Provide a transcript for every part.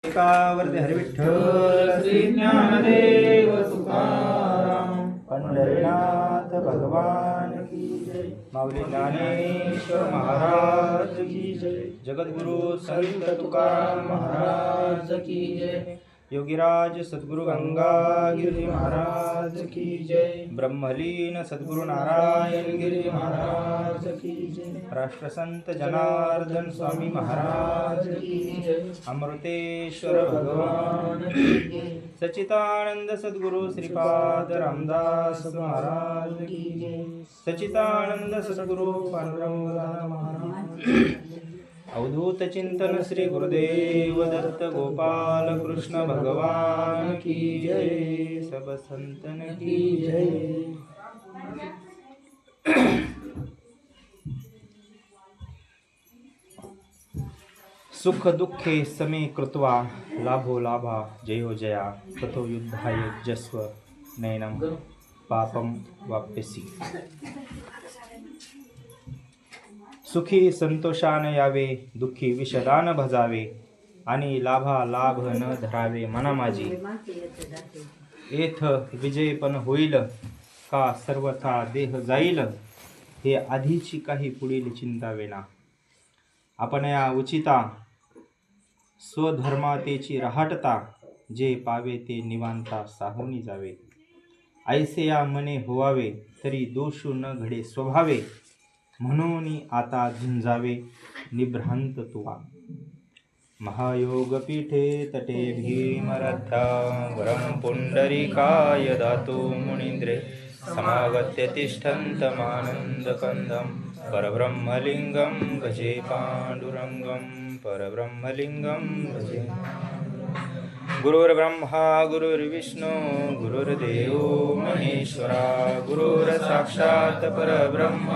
एकावरती हरी विठ्ठल श्री ज्ञानदेव तुकाराम पंढरीनाथ भगवान की जय। माऊली ज्ञानेश्वर महाराज की जय। जगद्गुरु संत तुकाराम महाराज की जय। योगीराज सद्गुरु गंगागिरी महाराज की जय। ब्रह्मलीन सद्गुरु नारायण गिरी महाराज की जय। राष्ट्रसंत जनार्दन स्वामी महाराज की जय। अमृतेश्वर भगवान की जय। सच्चिदानंद सद्गुरु श्रीपाद रामदास महाराज की जय। सच्चिदानंद सद्गुरु पांडुरंग महाराज। अवधूत चिंतन श्री गुरुदेव दत्त गोपाल कृष्ण भगवान की जय। सब संतन की जय। सुख दुःखे समे कृत्वा लाभो लाभा जयो जया ततो युद्धाय जस्व नैनम पापम वाप्यसी। सुखी संतोषान यावे, दुःखी विषदान भजावे, आणि लाभा लाभ न धरावे मना माझी। येथ विजय पण होईल का सर्वथा देह जाईल, हे आधीची काही पुढील चिंता वेना। आपण या उचिता स्वधर्मातेची रहाटता, जे पावे ते निवांता साहूनी जावे। ऐसे या मने होवावे, तरी दोषू न घडे स्वभावे, म्हणून आता झुंजावे निभ्रांत तुवा। महायोगपीठे तटे भीमरथा, वरं पुंडरीकाय दातु मुनीन्द्रे, समागत्य तिष्ठन्तमानन्दकन्दं, परब्रह्मलिङ्गं भजे पाण्डुरङ्गं, परब्रह्मलिङ्गं भजे। गुरुर्ब्रह्मा गुरुर्विष्णु गुरुर्देवो महेश्वरा, गुरुर्साक्षात् परब्रह्म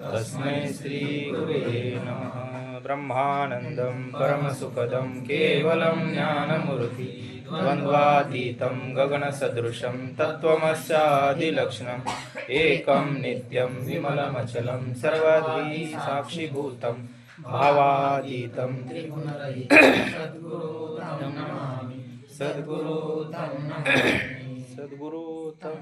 तस्मै श्री गुरुवे नमः। ब्रह्मानन्दं परमसुखदं केवलं ज्ञानमूर्ति, द्वन्द्वातीतं गगनसदृशं तत्त्वमस्यादिलक्षणम्, एकं नित्यं विमलमचलं सर्वधी साक्षिभूतं, भावातीतं सद्गुरु तं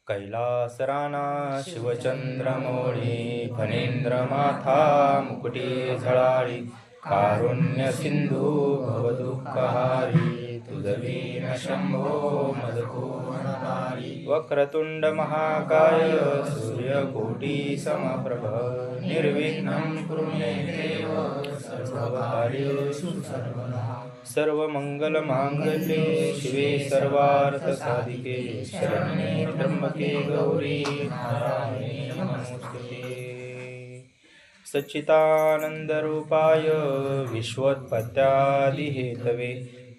कैलासराना शिवचंद्रमौळी, फणींद्रमाथा मुकुटी झळाळी, कारुण्य सिंधू भवदुःखहारी, तुझवीन शंभो मदकोणतारी। वक्रतुंड महाकाय सूर्यकोटी समप्रभ, निर्विघ्नं कुरु मे देव सर्वकार्येषु सर्वदा। सर्वमंगलमांगल्ये शिवे सर्वार्थसाधिके, शरण्ये त्र्यंबके गौरी नारायणी नमोस्तुते। सच्चिदानन्दरूपाय विश्वोत्पत्त्यादिहेतवे,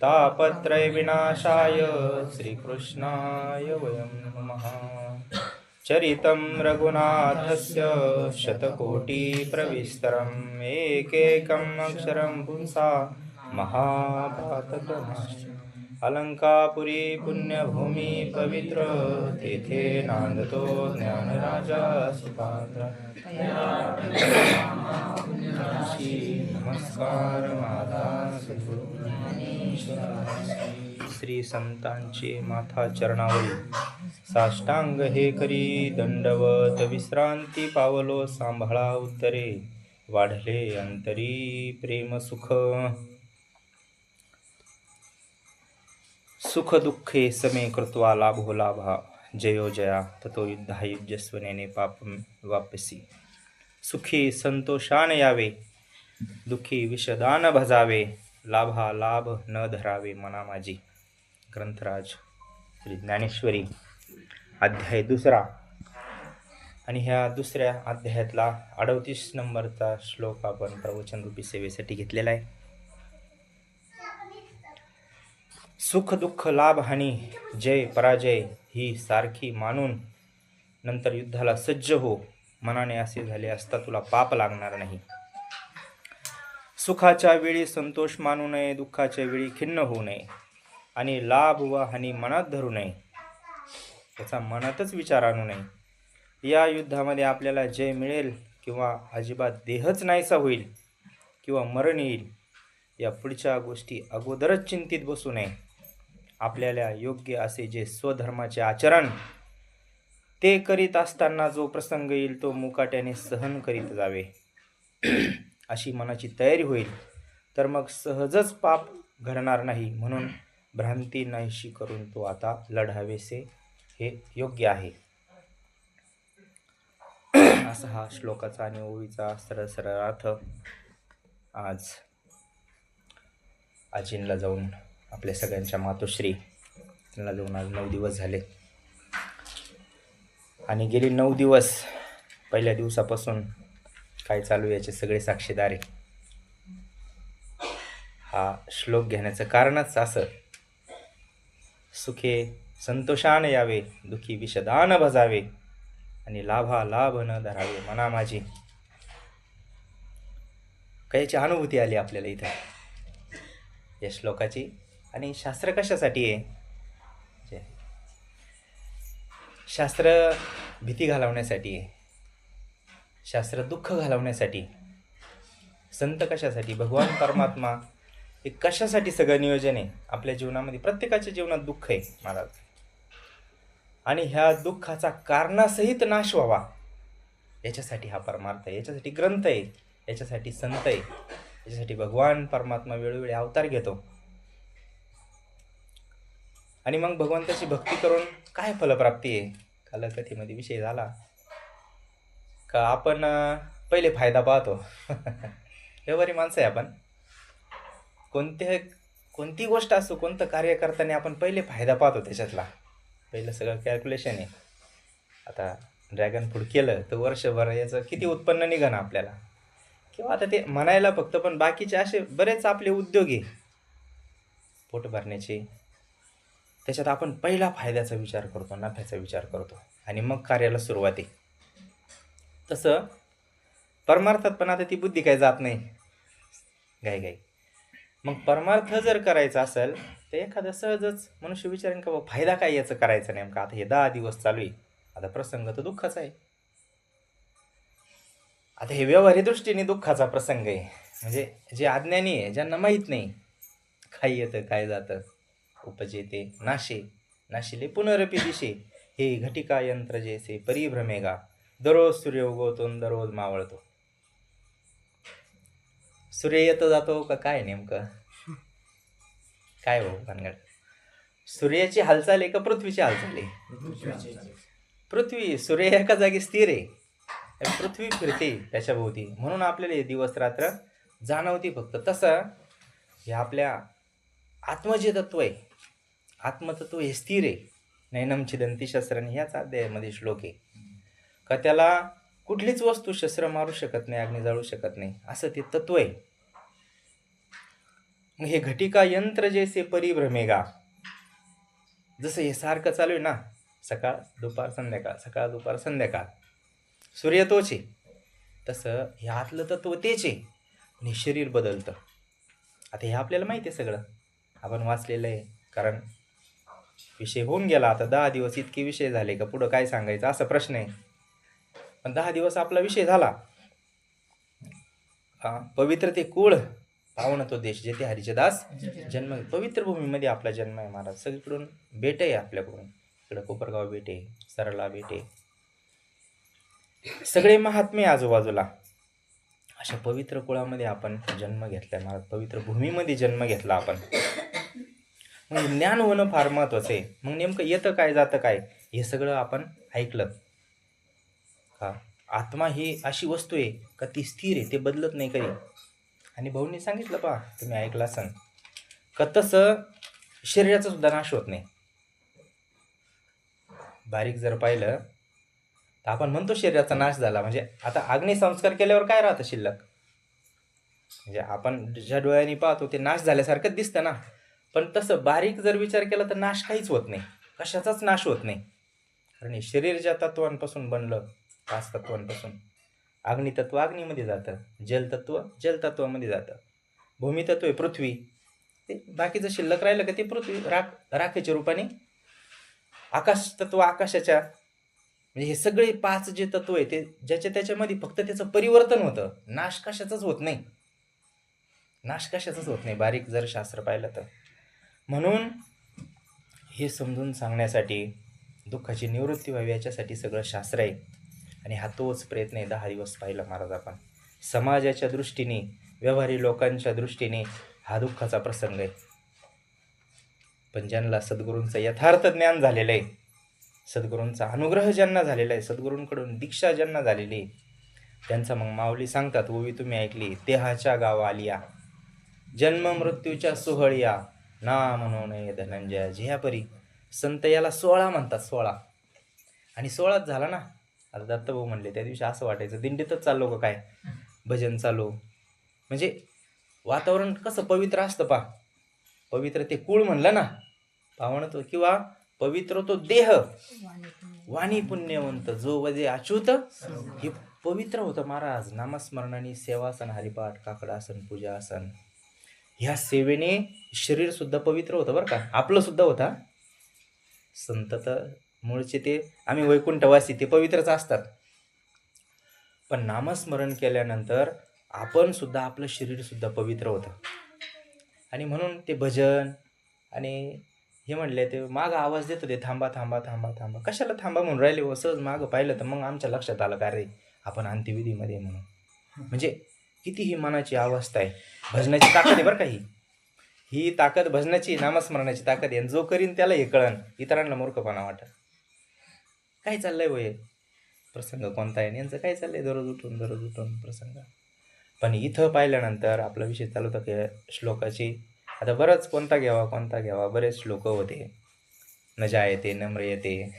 तापत्रय विनाशाय श्रीकृष्णाय वयं नमः। चरितं रघुनाथस्य शतकोटि प्रविस्तरम्, एकैकम् अक्षरं पुंसा महाभारतनाश। अलंकापुरी पुण्यभूमी पवित्र, तेथे नांदतो ज्ञानराजा सुपात्र। नमस्कार माझा सद्गुरु श्री संतांचे माथा चरणावरी, साष्टांग हे करी दंडवत विश्रांती पावलो सांभाळा उत्तरे, वाढले अंतरी प्रेम सुख। सुख दुःखे समे कृत्वा लाभो लाभा जयो जया ततो युद्धाय युज्यस्वनेने पापं वाप्यसी। सुखी संतोषान यावे, दुःखी विषदान भजावे, लाभा लाभ न धरावे मना माझी। ग्रंथराज श्री ज्ञानेश्वरी अध्याय 2 आणि ह्या 2ऱ्या अध्यायातला 38 नंबरचा श्लोक आपण प्रवचन रूपी सेवेसाठी घेतलेला आहे। सुख दुःख लाभ हानी जय पराजय ही सारखी मानून नंतर युद्धाला सज्ज हो, मनाने असे झाले असता तुला पाप लागणार नाही। सुखाच्या वेळी संतोष मानू नये, दुःखाच्या वेळी खिन्न होऊ नये, आणि लाभ व हानी मनात धरू नये, त्याचा मनातच विचार आणू नये। या युद्धामध्ये आपल्याला जय मिळेल किंवा अजिबात देहच नाहीसा होईल किंवा मरण येईल या पुढच्या गोष्टी अगोदरच चिंतित बसू नये. आपल्याला योग्य असे जे स्वधर्माचे आचरण ते करीत असताना जो प्रसंग येईल तो मुकाट्याने सहन करीत जावे. अशी मनाची तयारी होईल तर मग सहजच पाप घडणार नाही. म्हणून भ्रांती नाहीशी करून तो आता लढावेसे हे योग्य आहे. असा हा श्लोकाचा आणि ओळीचा सरळ सरळ अर्थ. आज आजींला जाऊन आपल्या सगळ्यांच्या मातोश्री त्यांना जाऊन आज 9 दिवस झाले आणि गेली 9 दिवस पहिल्या दिवसापासून काय चालू याचे सगळे साक्षीदार आहे. हा श्लोक घेण्याचं कारणच असं, सुखे संतोषाने यावे, दुखी विषदान भजावे आणि लाभा लाभ न धरावे मना माझी. काहीची अनुभूती आली आपल्याला इथं या श्लोकाची. आणि शास्त्र कशासाठी आहे? शास्त्र भीती घालवण्यासाठी आहे, शास्त्र दुःख घालवण्यासाठी. संत कशासाठी? भगवान परमात्मा हे कशासाठी सगळं नियोजन आहे आपल्या जीवनामध्ये. प्रत्येकाच्या जीवनात दुःख आहे महाराज, आणि ह्या दुःखाचा कारणासहित नाश व्हावा याच्यासाठी हा परमार्थ आहे, याच्यासाठी ग्रंथ आहे, याच्यासाठी संत आहे, याच्यासाठी भगवान परमात्मा वेळोवेळी अवतार घेतो. आणि मग भगवंताची भक्ती करून काय फलप्राप्ती आहे? कालकथेमध्ये विषय झाला का आपण पहिले फायदा पाहतो. व्यवहारी माणसं आहे आपण. कोणती गोष्ट असो, कोणतं कार्य करताना आपण पहिले फायदा पाहतो त्याच्यातला. पहिलं सगळं कॅल्क्युलेशन आहे. आता ड्रॅगन फ्रूट केलं तर वर्षभर याचं किती उत्पन्न निघणं आपल्याला, किंवा आता ते म्हणायला फक्त, पण बाकीचे असे बरेच आपले उद्योग आहे पोट भरण्याचे. त्याच्यात आपण पहिला फायद्याचा विचार करतो, नफ्याचा विचार करतो, आणि मग कार्याला सुरुवात आहे. तसं परमार्थात पण आता ती बुद्धी काही जात नाही गाई. मग परमार्थ जर करायचा असेल तर एखादं सहजच मनुष्य विचारेन का फायदा काय याचं करायचं नेमका. आता हे 10 दिवस चालू आहे, आता प्रसंग तर दुःखाचा आहे. आता हे व्यवहारी दृष्टीने दुःखाचा प्रसंग आहे. म्हणजे जे अज्ञानी आहे, ज्यांना माहीत नाही काय येतं काय जातं, उपजेते नाशे नाशिले पुनरपी दिशे, हे घटिका यंत्र जैसे परिभ्रमेगा, दररोज सूर्य उगवतो दररोज मावळतो. सूर्य येतो जातो का काय नेमकं काय हो भानगड? सूर्याची हालचाल आहे का पृथ्वीची हालचाल आहे? पृथ्वी. सूर्य एका जागी स्थिर आहे, पृथ्वी फिरते त्याच्याभोवती. म्हणून आपल्याला हे दिवस रात्र जाणवते फक्त. तसं हे आपल्या आत्म जे तत्व आहे, आत्मतत्व हे स्थिर आहे. नैनम छिदंती शस्त्राने ह्याच अध्यायामध्ये श्लोक आहे का त्याला कुठलीच वस्तू शस्त्र मारू शकत नाही, अग्नी जाळू शकत नाही, असं ते तत्व आहे. मग हे घटिका यंत्र जैसे परिभ्रमेगा, जसं हे सारखं चालू आहे ना, सकाळ दुपार संध्याकाळ, सकाळ दुपार संध्याकाळ, सूर्य तोच आहे, तसं हे आतलं तत्व तेच आहे. आणि शरीर बदलतं. आता हे आपल्याला माहिती आहे, सगळं आपण वाचलेलं आहे. कारण विषय होऊन गेला. आता 10 दिवस इतके विषय झाले का पुढं काय सांगायचं असा प्रश्न आहे. पण 10 दिवस आपला विषय झाला. पवित्र ते कुळ, पावन तो देश, जेथे हरीचे दास जन्म. पवित्र भूमीमध्ये आपला जन्म आहे महाराज. सगळीकडून बेट आहे आपल्याकडून. इकडं कोपरगाव बेट आहे, सरला बेट आहे, सगळे महात्मे आजूबाजूला. अशा पवित्र कुळामध्ये आपण जन्म घेतलाय महाराज, पवित्र भूमीमध्ये जन्म घेतला आपण. मग ज्ञान होणं फार महत्वाचं आहे. मग नेमकं येतं काय जातं काय हे सगळं आपण ऐकलं का? आत्मा ही अशी वस्तू आहे का ती स्थिर आहे, ते बदलत नाही कधी. आणि भाऊंनी सांगितलं पहा, तुम्ही ऐकलं असाल का, तसं शरीराचा सुद्धा नाश होत नाही. बारीक जर पाहिलं तर आपण म्हणतो शरीराचा नाश झाला, म्हणजे आता अग्निसंस्कार केल्यावर काय राहतं शिल्लक? म्हणजे आपण ज्या डोळ्यांनी पाहतो ते नाश झाल्यासारखंच दिसतं ना. पण तसं बारीक जर विचार केला तर नाश काहीच होत नाही, कशाचाच नाश होत नाही. कारण हे शरीर ज्या तत्वांपासून बनलं, 5 तत्वांपासून. अग्नितत्व अग्नीमध्ये जातं, जलतत्व जलतत्वामध्ये जातं, भूमितत्व आहे पृथ्वी, ते बाकीचं शिल्लक राहिलं का ते पृथ्वी राखेच्या रूपाने, आकाश तत्व आकाशाच्या. म्हणजे हे सगळे 5 जे तत्व आहे ते ज्याच्या त्याच्यामध्ये फक्त त्याचं परिवर्तन होतं, नाश कशाचाच होत नाही. नाश कशाचाच होत नाही बारीक जर शास्त्र पाहिलं तर. म्हणून हे समजून सांगण्यासाठी दुःखाची निवृत्ती व्हावी याच्यासाठी सगळं शास्त्र आहे. आणि हा तोच प्रयत्न आहे 10 दिवस पाहिला महाराज आपण. समाजाच्या दृष्टीने, व्यवहारी लोकांच्या दृष्टीने हा दुःखाचा प्रसंग आहे. पण ज्यांना सद्गुरूंचं यथार्थ ज्ञान झालेलं आहे, सद्गुरूंचा अनुग्रह ज्यांना झालेला आहे, सद्गुरूंकडून दीक्षा ज्यांना झालेली आहे, त्यांचा मग माऊली सांगतात, ओवी तुम्ही ऐकली, देहाच्या गावा आलिया जन्म मृत्यूच्या सोहळिया ना म्हणू नये धनंजया जिह्यापरी. संत याला 16 म्हणतात, 16. आणि 16च झाला ना. आता दत्तभाऊ म्हणले त्या दिवशी असं वाटायचं दिंडीतच चाललो का काय, भजन चालू. म्हणजे वातावरण कसं पवित्र असतं पा. पवित्र ते कुळ म्हणलं ना पावण तो, किंवा पवित्र तो देह, वाणी पुण्यवंत जो वजे अच्युत. हे पवित्र होतं महाराज. नामस्मरणाने सेवासन, हरिपाठ, काकडासन, पूजासन, ह्या सेवेने शरीर सुद्धा पवित्र होतं बरं का. आपलं सुद्धा होता. संत तर मूळचे ते आम्ही वैकुंठवासी, ते पवित्रच असतात. पण नामस्मरण केल्यानंतर आपण सुद्धा, आपलं शरीर सुद्धा पवित्र होतं. आणि म्हणून ते भजन आणि हे म्हणले ते मागं आवाज देत होते, थांबा थांबा थांबा थांबा. कशाला थांबा म्हणून राहिले हो. सहज मागं पाहिलं तर मग आमच्या लक्षात आलं का रे आपण अंत्यविधीमध्ये म्हणून. म्हणजे किती ही मनाची अवस्था आहे. भजनाची ताकद आहे बरं का. ही ताकद भजनाची, नामस्मरणाची ताकद आहे. जो करीन त्याला हे कळण, इतरांना मूर्खपणा वाटत. काय चाललंय वय प्रसंग कोणता आहे, यांचं काय चाललंय दररोज उठून प्रसंग. पण इथं पाहिल्यानंतर आपला विषय चालू होता की श्लोकाची. आता बरंच कोणता घ्यावा बरेच श्लोक होते. न जायते नम्र येते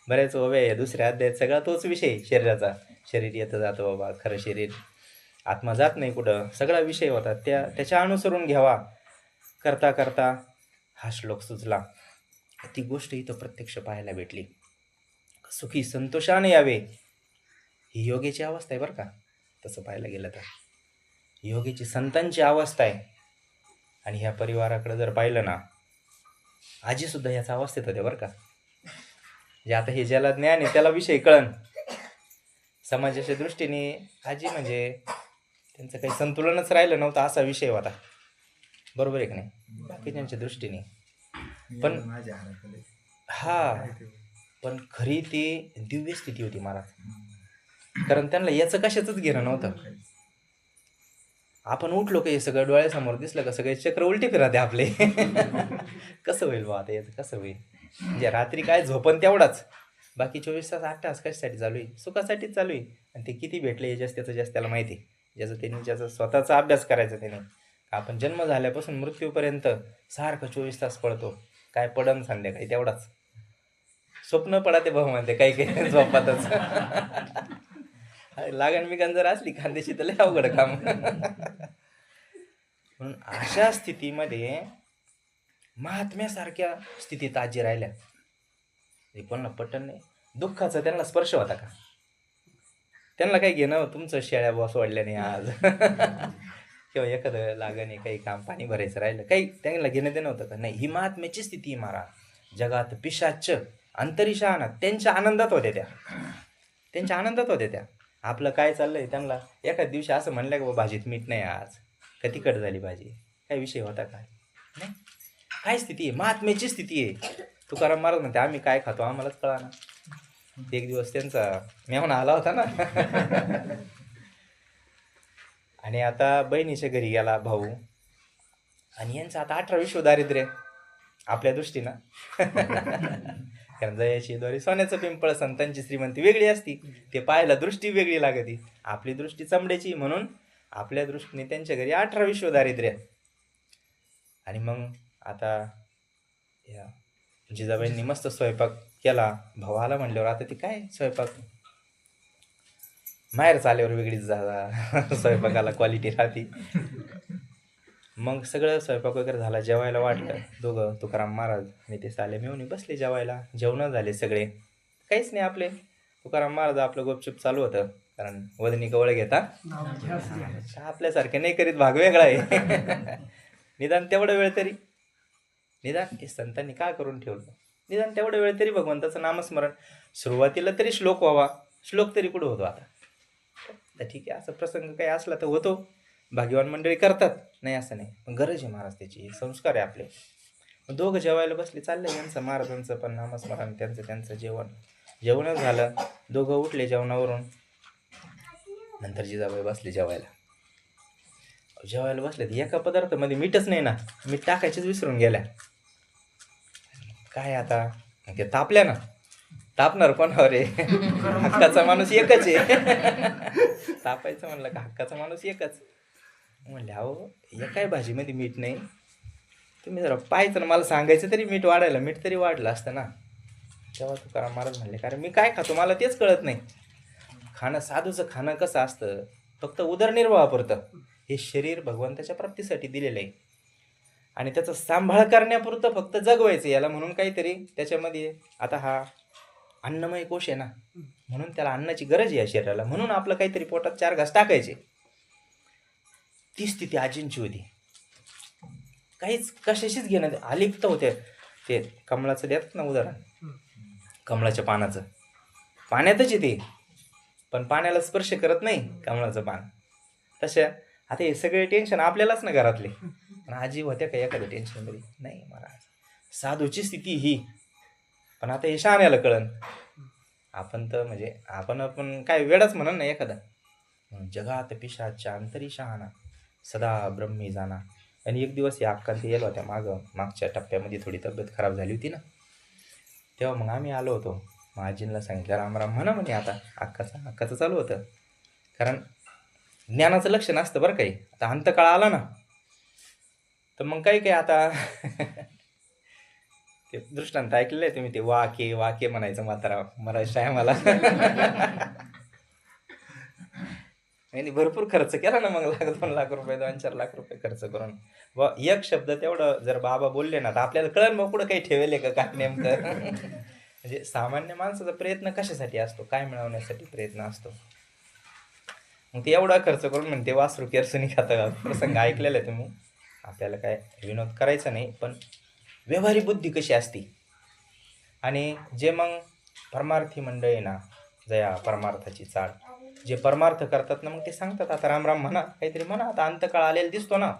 बरेच ओव्या आहे. दुसऱ्या अध्यायात सगळा तोच विषय शरीराचा. शरीर येतं जातं बाबा, खरं शरीर आत्मा जात नाही कुठं, सगळा विषय होता. त्याच्या अनुसरून घ्यावा. करता करता हा श्लोक सुचला. ती गोष्ट इथं प्रत्यक्ष पाहायला भेटली. सुखी संतोषाने यावे, ही योगीची अवस्था आहे बरं का. तसं पाहायला गेलं तर योगीची, संतांची अवस्था आहे. आणि ह्या परिवाराकडे जर पाहिलं ना, आजीसुद्धा ह्याचा अवस्थेत होते बरं का. जे आता हे ज्याला ज्ञान आहे त्याला विषय कळण. समाजाच्या दृष्टीने आजी म्हणजे त्यांचं काही संतुलनच राहिलं नव्हतं असा विषय होता. बरोबर आहे की नाही, बाकीच्यांच्या दृष्टीने. पण पण खरी ती दिव्य स्थिती होती महाराज. कारण त्यांना याचं कशाचंच घेणं नव्हतं. आपण उठलो का हे सगळं डोळ्यासमोर दिसलं का सगळे चक्र उलटे फिरते आपले कसं होईल बा आता, याचं कसं होईल. म्हणजे रात्री काय झोपन तेवढाच, बाकी 24 तास 8 तास कशासाठी चालू आहे, सुखासाठीच चालू आहे. आणि ते किती भेटले याच्याच त्याचं जास्त त्याला माहिती. ज्याचा स्वतःचा अभ्यास करायचा त्याने. आपण जन्म झाल्यापासून मृत्यूपर्यंत सारखं 24 तास पडतो. काय पडन संध्याकाळी तेवढाच. स्वप्न पडते भाऊ म्हणते काही काही झोपातच लागण बिगण जर असली खांद्याची तर लय अवघड काम म्हणून अशा स्थितीमध्ये महात्म्यासारख्या स्थितीत आजी राहिल्या. कोणाला पटन नाही. दुःखाचा त्यांना स्पर्श होता का. त्यांना काही घेणं, तुमचं शेळ्या बॉस वाढल्या नाही आज किंवा एखादं लागणे काही काम पाणी भरायचं राहिलं, काही त्यांना घेणं देणं होतं का नाही. ही महात्म्याची स्थिती महाराज. जगात पिशाच अंतरिशाना त्यांच्या आनंदात होत्या त्या. आपलं काय चाललंय त्यांना एखाद दिवशी असं म्हणलं की भाजीत मीठ नाही आज, का तिखट झाली भाजी, काय विषय होता काय नाही. काय स्थिती आहे, महात्म्याची स्थिती आहे. तुकाराम महाराज म्हणते आम्ही काय खातो आम्हालाच कळा ना. एक दिवस त्यांचा मेहून आला होता ना आणि आता बहिणीच्या घरी गेला भाऊ, आणि यांचं आता 18 दारिद्र्य आपल्या दृष्टीनं कारण जयाची द्वारी सोन्याचं पिंपळ. संतांची श्रीमंती वेगळी असती, ते पाहायला दृष्टी वेगळी लागती. आपली दृष्टी चमड्याची, म्हणून आपल्या दृष्टीने त्यांच्या घरी 18 दारिद्र्य. आणि मग आता या जिजाबाईंनी मस्त स्वयंपाक केला. भाऊ आला म्हणल्यावर आता ती काय स्वयंपाक, माहेर चाल्यावर वेगळीच झाला स्वयंपाकाला क्वालिटी राहते. मग सगळं स्वयंपाक वगैरे झाला, जेवायला वाटलं. दोघं तुकाराम महाराज आणि ते साले मिळून बसले जेवायला. जेवण झाले सगळे, काहीच नाही आपले. तुकाराम महाराज आपलं गुपचूप चालू होतं, कारण वदनी कवळ घेता आपल्यासारखे नाही करीत, भाग वेगळा आहे निदान तेवढं वेळ तरी, निदान हे संतांनी काय करून ठेवलं, निदान तेवढं वेळ तरी भगवंताचं नामस्मरण. सुरुवातीला तरी श्लोक व्हावा, श्लोक तरी कुठं होतो आता. तर ठीक आहे, असं प्रसंग काही असला तर होतो. भाग्यवान मंडळी करतात, नाही असं नाही, पण गरज आहे महाराज त्याची, संस्कार आहे आपले. मग दोघं जेवायला बसले, चाललंय यांचं महाराजांचं पण नामस्मरण, त्यांचं जेवणच झालं. दोघं उठले जेवणावरून, नंतर जिजाबाई बसले जेवायला बसले. एका पदार्थामध्ये मीठच नाही ना, मीठ टाकायचीच विसरून गेल्या. काय आता ते तापल्या ना, तापणार कोणावर आहे? हक्काचा माणूस एकच आहे. तापायचं म्हणलं का हक्काचा माणूस एकच. म्हणले अहो एकाही भाजीमध्ये मीठ नाही, तुम्ही जरा पाहायचं ना, मला सांगायचं तरी मीठ वाढायला, मीठ तरी वाढलं असतं ना. तेव्हा तुकाराम महाराज म्हणले, कारण मी काय खातो मला तेच कळत नाही. खाणं साधूचं खाणं कसं असतं, फक्त उदरनिर्वाहापुरतं. हे शरीर भगवंताच्या प्राप्तीसाठी दिलेलं आहे आणि त्याचा सांभाळ करण्यापुरतं फक्त जगवायचं याला, म्हणून काहीतरी त्याच्यामध्ये. आता हा अन्नमय कोश आहे ना, म्हणून त्याला अन्नाची गरज आहे या शरीराला, म्हणून आपलं काहीतरी पोटात 4 घास टाकायचे. ती स्थिती आजींची होती. काहीच कशाशीच घेणं, अलिप्त होते. ते कमळाचं देतात ना उदाहरण, कमळाच्या पानाचं, पाण्यातच येते पण पाण्याला स्पर्श करत नाही कमळाचं पान. तशा आता हे सगळे टेन्शन आपल्यालाच ना घरातले, पण आजी होत्या का एखाद्या टेन्शनमध्ये? नाही महाराज, साधूची स्थिती ही. पण आता हे शहाण्याला कळन. आपण तर म्हणजे आपण काय वेळच म्हणून ना एखादा, जगात पिशाच्या अंतरी शहाणा, सदा ब्रह्मी जाणा. आणि एक दिवस या अक्का ते गेलो होत्या मागच्या टप्प्यामध्ये, थोडी तब्येत खराब झाली होती ना, तेव्हा मग आम्ही आलो होतो. मग आजींना सांगितलं रामराम म्हणा म्हणे. आता अक्काचं चालू होतं, कारण ज्ञानाचं लक्ष नसतं बरं काही. आता अंतकाळ आला ना, तर मग काही आता ते दृष्टांत ऐकलेलं आहे तुम्ही, ते वाके म्हणायचं म्हातारा मराठी टायमाला. यांनी भरपूर खर्च केला ना, मग 2 लाख रुपये 2-4 लाख रुपये खर्च करून एक शब्द तेवढं जर बाबा बोलले ना, तर आपल्याला कळलं मग पुढं काही ठेवले का काय नेमकं. म्हणजे सामान्य माणसाचा प्रयत्न कशासाठी असतो, काय मिळवण्यासाठी प्रयत्न असतो. मग ते एवढा खर्च करून म्हणते वासरू केरसुनी खाता. प्रसंग ऐकलेला आहे तुम्ही. आपल्याला काय विनोद करायचा नाही, पण व्यवहारिक बुद्धी कशी असते. आणि जे मग परमार्थी मंडळी ना, जया परमार्थाची चाळ, जे परमार्थ करतात ना, मग ते सांगतात आता राम म्हणा, काहीतरी म्हणा, आता अंतकाळ आलेला दिसतो ना.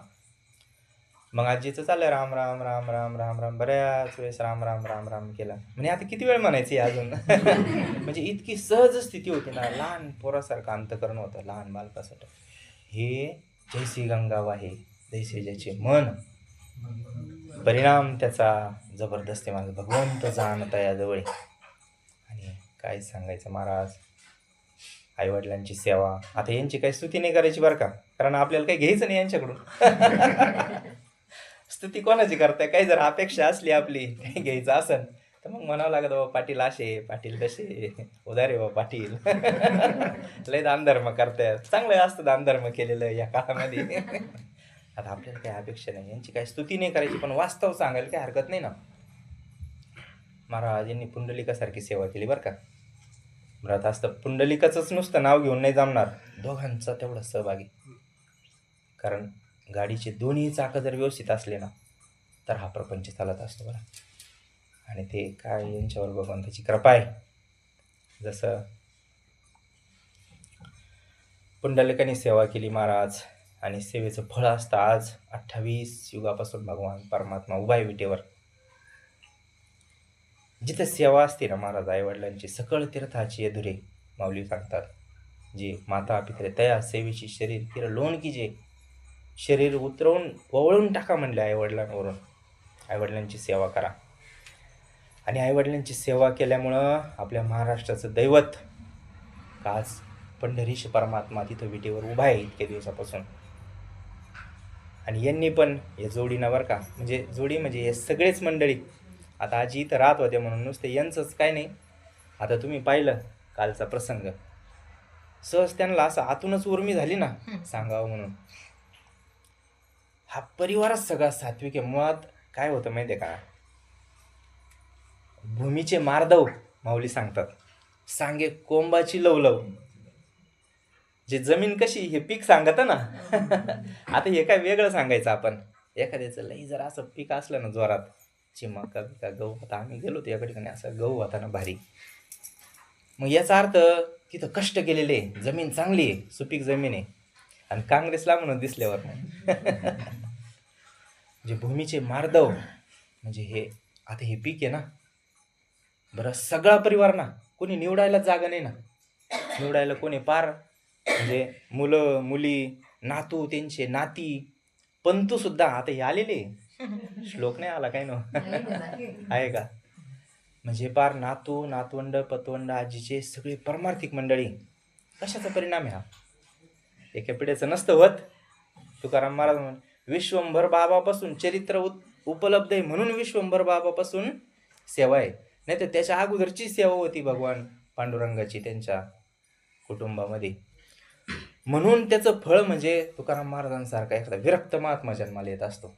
मग आजीचं चाललंय राम राम राम राम राम राम, बऱ्याच वेळेस राम राम राम राम केला. म्हणजे आता किती वेळ म्हणायची अजून. म्हणजे इतकी सहज स्थिती होती ना, लहान पोरासारखं अंतकरण होतं, लहान बालकासाठी. हे जैसी गंगा वाहे जैसे ज्याचे मन, परिणाम त्याचा जबरदस्त आहे. माझं भगवंत जाणता याजवळ. आणि काय सांगायचं महाराज, आईवडिलांची सेवा. आता यांची काही स्तुती नाही करायची बरं का, कारण आपल्याला काही घ्यायचं नाही यांच्याकडून. स्तुती कोणाची करताय, काही जर अपेक्षा असली आपली काही घ्यायचं असेल तर मग म्हणावं लागत, बाबा पाटील असे, पाटील कसे, उदारे बाबा पाटील. लय दानधर्म करतायत, चांगलं असतं दानधर्म केलेलं या काळामध्ये. आता आपल्याला काही अपेक्षा नाही, यांची काही स्तुती नाही करायची, पण वास्तव सांगायला काही हरकत नाही ना. महाराज यांनी पुंडलिकासारखी सेवा केली बरं का. व्रत असतं पुंडलिकाचंच नुसतं नाव घेऊन नाही जमणार, दोघांचा तेवढा सहभागी. कारण गाडीचे दोन्ही चाकं जर व्यवस्थित असले ना, तर हा प्रपंच चालत असतो बरं. आणि ते काय यांच्यावर भगवंताची कृपा आहे. जसं पुंडलिकाने सेवा केली महाराज, आणि सेवेचं फळ असतं आज 28 युगापासून भगवान परमात्मा उभा आहे विटेवर. जिथे सेवा असते ना महाराज, आईवडिलांची सकळ तीर्थाची अधुरे माऊली सांगतात. जे माता पित्रे तया सेवेची शरीर किर लोण की, जे शरीर उतरवून वळून टाका म्हणले आईवडिलांवरून. आईवडिलांची सेवा करा. आणि आईवडिलांची सेवा केल्यामुळं आपल्या महाराष्ट्राचं दैवत आज पंढरीश परमात्मा तिथं विटेवर उभा आहे इतक्या दिवसापासून. आणि यांनी पण या जोडीनं बरं का, म्हणजे जोडी म्हणजे हे सगळेच मंडळी. आता आजी इथं राहत होते म्हणून नुसतं यांचंच काय नाही. आता तुम्ही पाहिलं कालचा प्रसंग, सहज त्यांना असं आतूनच उर्मी झाली ना सांगावं म्हणून. हा परिवारच सगळा सात्विक आहे. मुळात काय होतं माहिती आहे का, भूमीचे मार्दव माऊली सांगतात, सांगे कोंबाची लवलव. जे जमीन कशी हे पीक सांगत ना. आता हे काय वेगळं सांगायचं आपण. एखाद्याचं लई जर असं पीक असलं ना जोरात, चिमका बिका गहू होता, आम्ही गेलो होतो याकडे, असं गहू होता ना भारी, मग याचा अर्थ तिथं कष्ट केलेले, जमीन चांगली आहे, सुपीक जमीन आहे. आणि काँग्रेसला म्हणून दिसल्यावर नाही. जे भूमीचे मार्दव म्हणजे हे आता हे पीक आहे ना, बरं सगळा परिवार ना, कोणी निवडायला जागा नाही ना, निवडायला कोणी पार म्हणजे मुलं मुली नातू त्यांचे नाती पंतू सुद्धा आता हे आलेले. श्लोक नाही आला काय ना आहे का, म्हणजे पार नातू नातवंड पतवंड आजीचे सगळे परमार्थिक मंडळी. कशाचा परिणाम आहे हा? एका पिढ्याचं नसतं होत. तुकाराम महाराज म्हण विश्वंभर बाबापासून चरित्र उपलब्ध आहे म्हणून विश्वंभर बाबापासून सेवा आहे, नाही तर त्याच्या अगोदरची सेवा होती भगवान पांडुरंगाची त्यांच्या कुटुंबामध्ये. म्हणून त्याचं फळ म्हणजे तुकाराम महाराजांसारखा एखादा विरक्त महात्मा जन्माला येत असतो.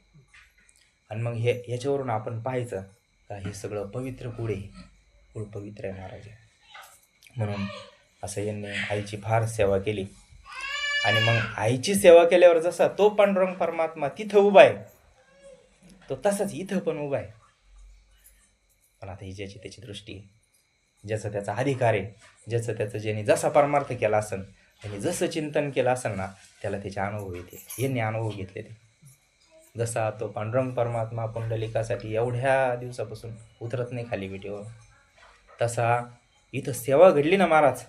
आणि मग ह्याच्यावरून आपण पाहायचं का हे सगळं पवित्र कुळ आहे, कुळ पवित्र आहे महाराज. म्हणून असं यांनी आईची फार सेवा केली. आणि मग आईची सेवा केल्यावर जसा तो पांडुरंग परमात्मा तिथं उभा आहे, तो तसाच इथं पण उभा आहे. पण आता ही ज्याची त्याची दृष्टी आहे, ज्याचा त्याचा अधिकार आहे, ज्याचं त्याचं ज्याने जसा परमार्थ केला असेल, त्यांनी जसं चिंतन केलं असेल ना, त्याला त्याचे अनुभव येते. यांनी अनुभव घेतले ते. जसा तो पांडुरंग परमात्मा पुंडलिकासाठी एवढ्या दिवसापासून उतरत नाही खाली विटेवर, तसा इथं सेवा घडली ना महाराज,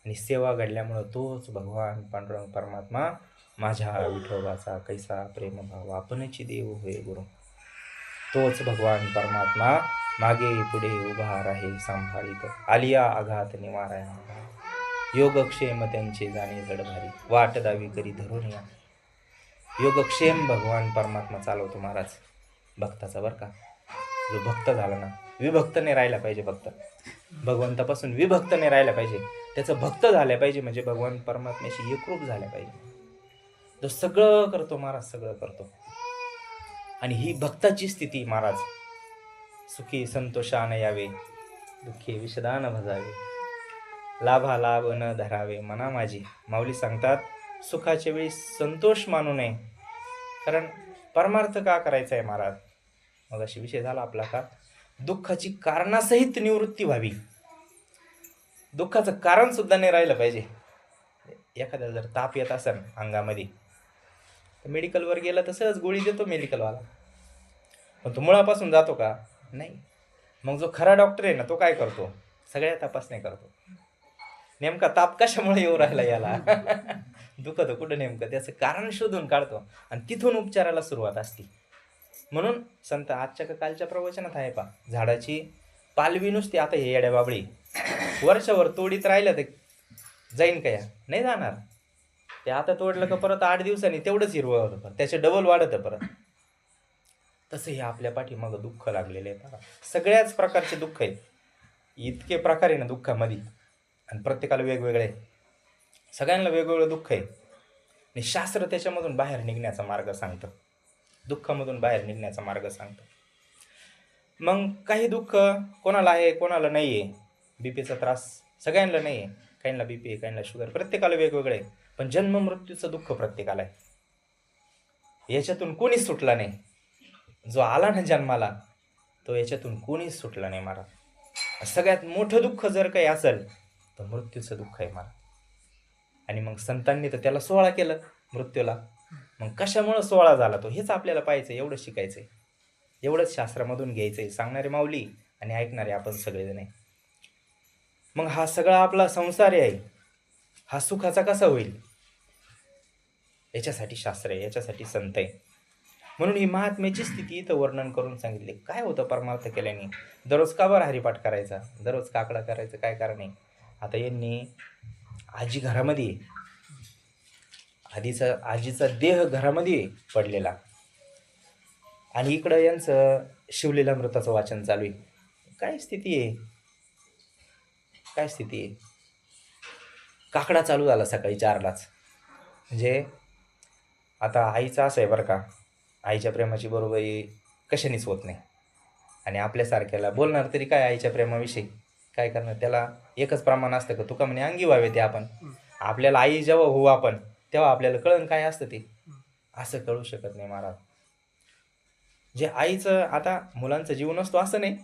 आणि सेवा घडल्यामुळं तोच भगवान पांडुरंग परमात्मा माझ्या विठोबाचा कैसा प्रेमभाव आपणची देव होय गुरु. तोच भगवान परमात्मा मागे पुढे उभा राहे सांभाळीत, आलिया आघात निवाराया, योगक्षेम त्यांचे जाणे जडभारी, वाट दावी करी धरून या. योगक्षेम भगवान परमात्मा चालवतो महाराज भक्ताचा, बरं का. जो भक्त झाला ना, विभक्त नाही राहिला पाहिजे. भक्त भगवंतापासून विभक्त नाही राहिला पाहिजे, त्याचं भक्त झालं पाहिजे, म्हणजे भगवान परमात्म्याशी एकरूप झाल्या पाहिजे. जो सगळं करतो महाराज, सगळं करतो. आणि ही भक्ताची स्थिती महाराज. सुखी संतोषान यावे, दुःखी विषदान भजावे, लाभा लाभ न धरावे मना माझी. माऊली सांगतात सुखाच्या वेळी संतोष मानू नये, कारण परमार्थ का करायचा आहे महाराज. मग अशी विषय झाला आपला का दुःखाची कारणासहित निवृत्ती व्हावी. दुःखाचं कारण सुद्धा नाही राहिलं पाहिजे. एखाद्याला जर ताप येत असेल अंगामध्ये, तर मेडिकलवर गेला तर सहज गोळी देतो मेडिकलवाला, पण तो मुळापासून जातो का? नाही. मग जो खरा डॉक्टर आहे ना, तो काय करतो? सगळ्या तपासण्या करतो. नेमका ताप कशामुळे येऊ राहिला याला, दुखतं कुठं नेमकं, त्याचं कारण शोधून काढतो आणि तिथून उपचाराला सुरुवात असते. म्हणून संत आजच्या का कालच्या प्रवचनात आहे पा, झाडाची पालवी नुसती आता हे येड्या बाबळी वर्षावर तोडीत राहिलं तर जाईन का? या नाही जाणार. ते आता तोडलं का परत 8 दिवसांनी तेवढंच हिरवं होतं, त्याचे डबल वाढतं परत. तसं हे आपल्या पाठीमागं दुःख लागलेलं आहे. सगळ्याच प्रकारचे दुःख आहे, इतके प्रकार आहे ना दुःखामध्ये, आणि प्रत्येकाला वेगवेगळे आहे, सगळ्यांना वेगवेगळं दुःख आहे. आणि शास्त्र त्याच्यामधून बाहेर निघण्याचा मार्ग सांगतं, दुःखामधून बाहेर निघण्याचा मार्ग सांगतं. मग काही दुःख कोणाला आहे कोणाला नाही आहे. बीपीचा त्रास सगळ्यांना नाही आहे, काहींना बीपी आहे, काहींना शुगर, प्रत्येकाला वेगवेगळं आहे. पण जन्म मृत्यूचं दुःख प्रत्येकाला आहे, याच्यातून कोणीच सुटला नाही. जो आला ना जन्माला तो याच्यातून कोणीच सुटला नाही महाराज. सगळ्यात मोठं दुःख जर काही असेल तर मृत्यूचं दुःख आहे महाराज. आणि मग संतांनी तर त्याला 16 केलं मृत्यूला. मग कशामुळं 16 झाला तो, हेच आपल्याला पाहायचं, एवढं शिकायचंय, एवढंच शास्त्रामधून घ्यायचंय. सांगणारे माऊली आणि ऐकणारे आपण सगळेजण आहे. मग हा सगळा आपला संसार आहे, हा सुखाचा कसा होईल? याच्यासाठी शास्त्र आहे, याच्यासाठी संत आहे. म्हणून ही महात्म्याची स्थिती इथं वर्णन करून सांगितले. काय होतं परमार्थ केल्याने? दररोज का बरं हरिपाठ करायचा, दररोज काकडा करायचं, काय कारण आहे? आता यांनी आजी घरामध्ये, आजीचा देह घरामध्ये पडलेला, आणि इकडं यांचं शिवलीलामृताचं वाचन चालू आहे. काय स्थिती आहे, काय स्थिती आहे? काकडा चालू झाला सकाळी 4लाच. म्हणजे आता आईचं असं आहे बरं का, आईच्या प्रेमाची बरोबरी कशानेच होत नाही. आणि आपल्यासारख्याला बोलणार तरी काय आईच्या प्रेमाविषयी, काय करणार? त्याला एकच प्रमाण असतं का तुका म्हणे अंगी व्हावे ते आपण. आपल्याला आई जेव्हा होऊ आपण तेव्हा आपल्याला कळण काय असतं ते, असं कळू शकत नाही महाराज. जे आईचं, आता मुलांचा जीव नसतो असं नाही,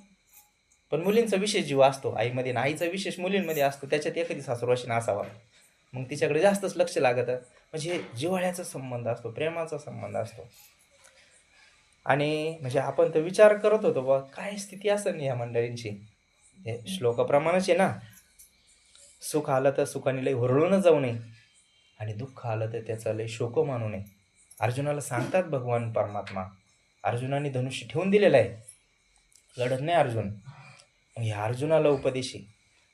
पण मुलींचा विशेष जीव असतो आईमध्ये, आणि आईचा विशेष मुलींमध्ये असतो. त्याच्यात एखादी सासूरवाशीन असावा. मग तिच्याकडे जास्तच लक्ष लागतं. म्हणजे जिव्हाळ्याचा संबंध असतो, प्रेमाचा संबंध असतो. आणि म्हणजे आपण तर विचार करत होतो बा काय स्थिती असेल या मंडळींची. हे श्लोकाप्रमाणेच आहे ना, सुख आलं तर सुखाने लई हुरळून जाऊ नये आणि दुःख आलं तर त्याचा लई शोक मानू नये. अर्जुनाला सांगतात भगवान परमात्मा. अर्जुनाने धनुष्य ठेवून दिलेलं आहे, लढत नाही अर्जुन. मग ह्या अर्जुनाला उपदेश आहे,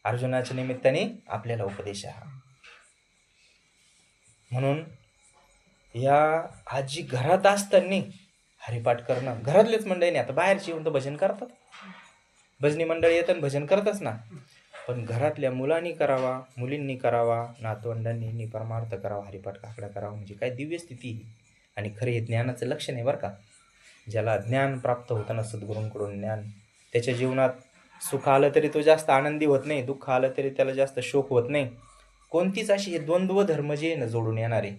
अर्जुनाच्या निमित्ताने आपल्याला उपदेश आहे. म्हणून या आजी घरात असताना हरिपाठ करणं, घरातलेच मंडळी नाही, आता बाहेरची येऊन तर भजन करतात, भजनी मंडळी येतात भजन करतच ना, पण घरातल्या मुलांनी करावा, मुलींनी करावा, नातवंडांनी परमार्थ करावा, हरिपाठ काकडा करावा. म्हणजे काय दिव्य स्थिती. आणि खरे हे ज्ञानाचं लक्षण आहे बरं का. ज्याला ज्ञान प्राप्त होतं ना सद्गुरूंकडून ज्ञान, त्याच्या जीवनात सुख आलं तरी तो जास्त आनंदी होत नाही, दुःख आलं तरी त्याला जास्त शोक होत नाही. कोणतीच अशी हे द्वंद्व धर्म जे न जोडून येणारे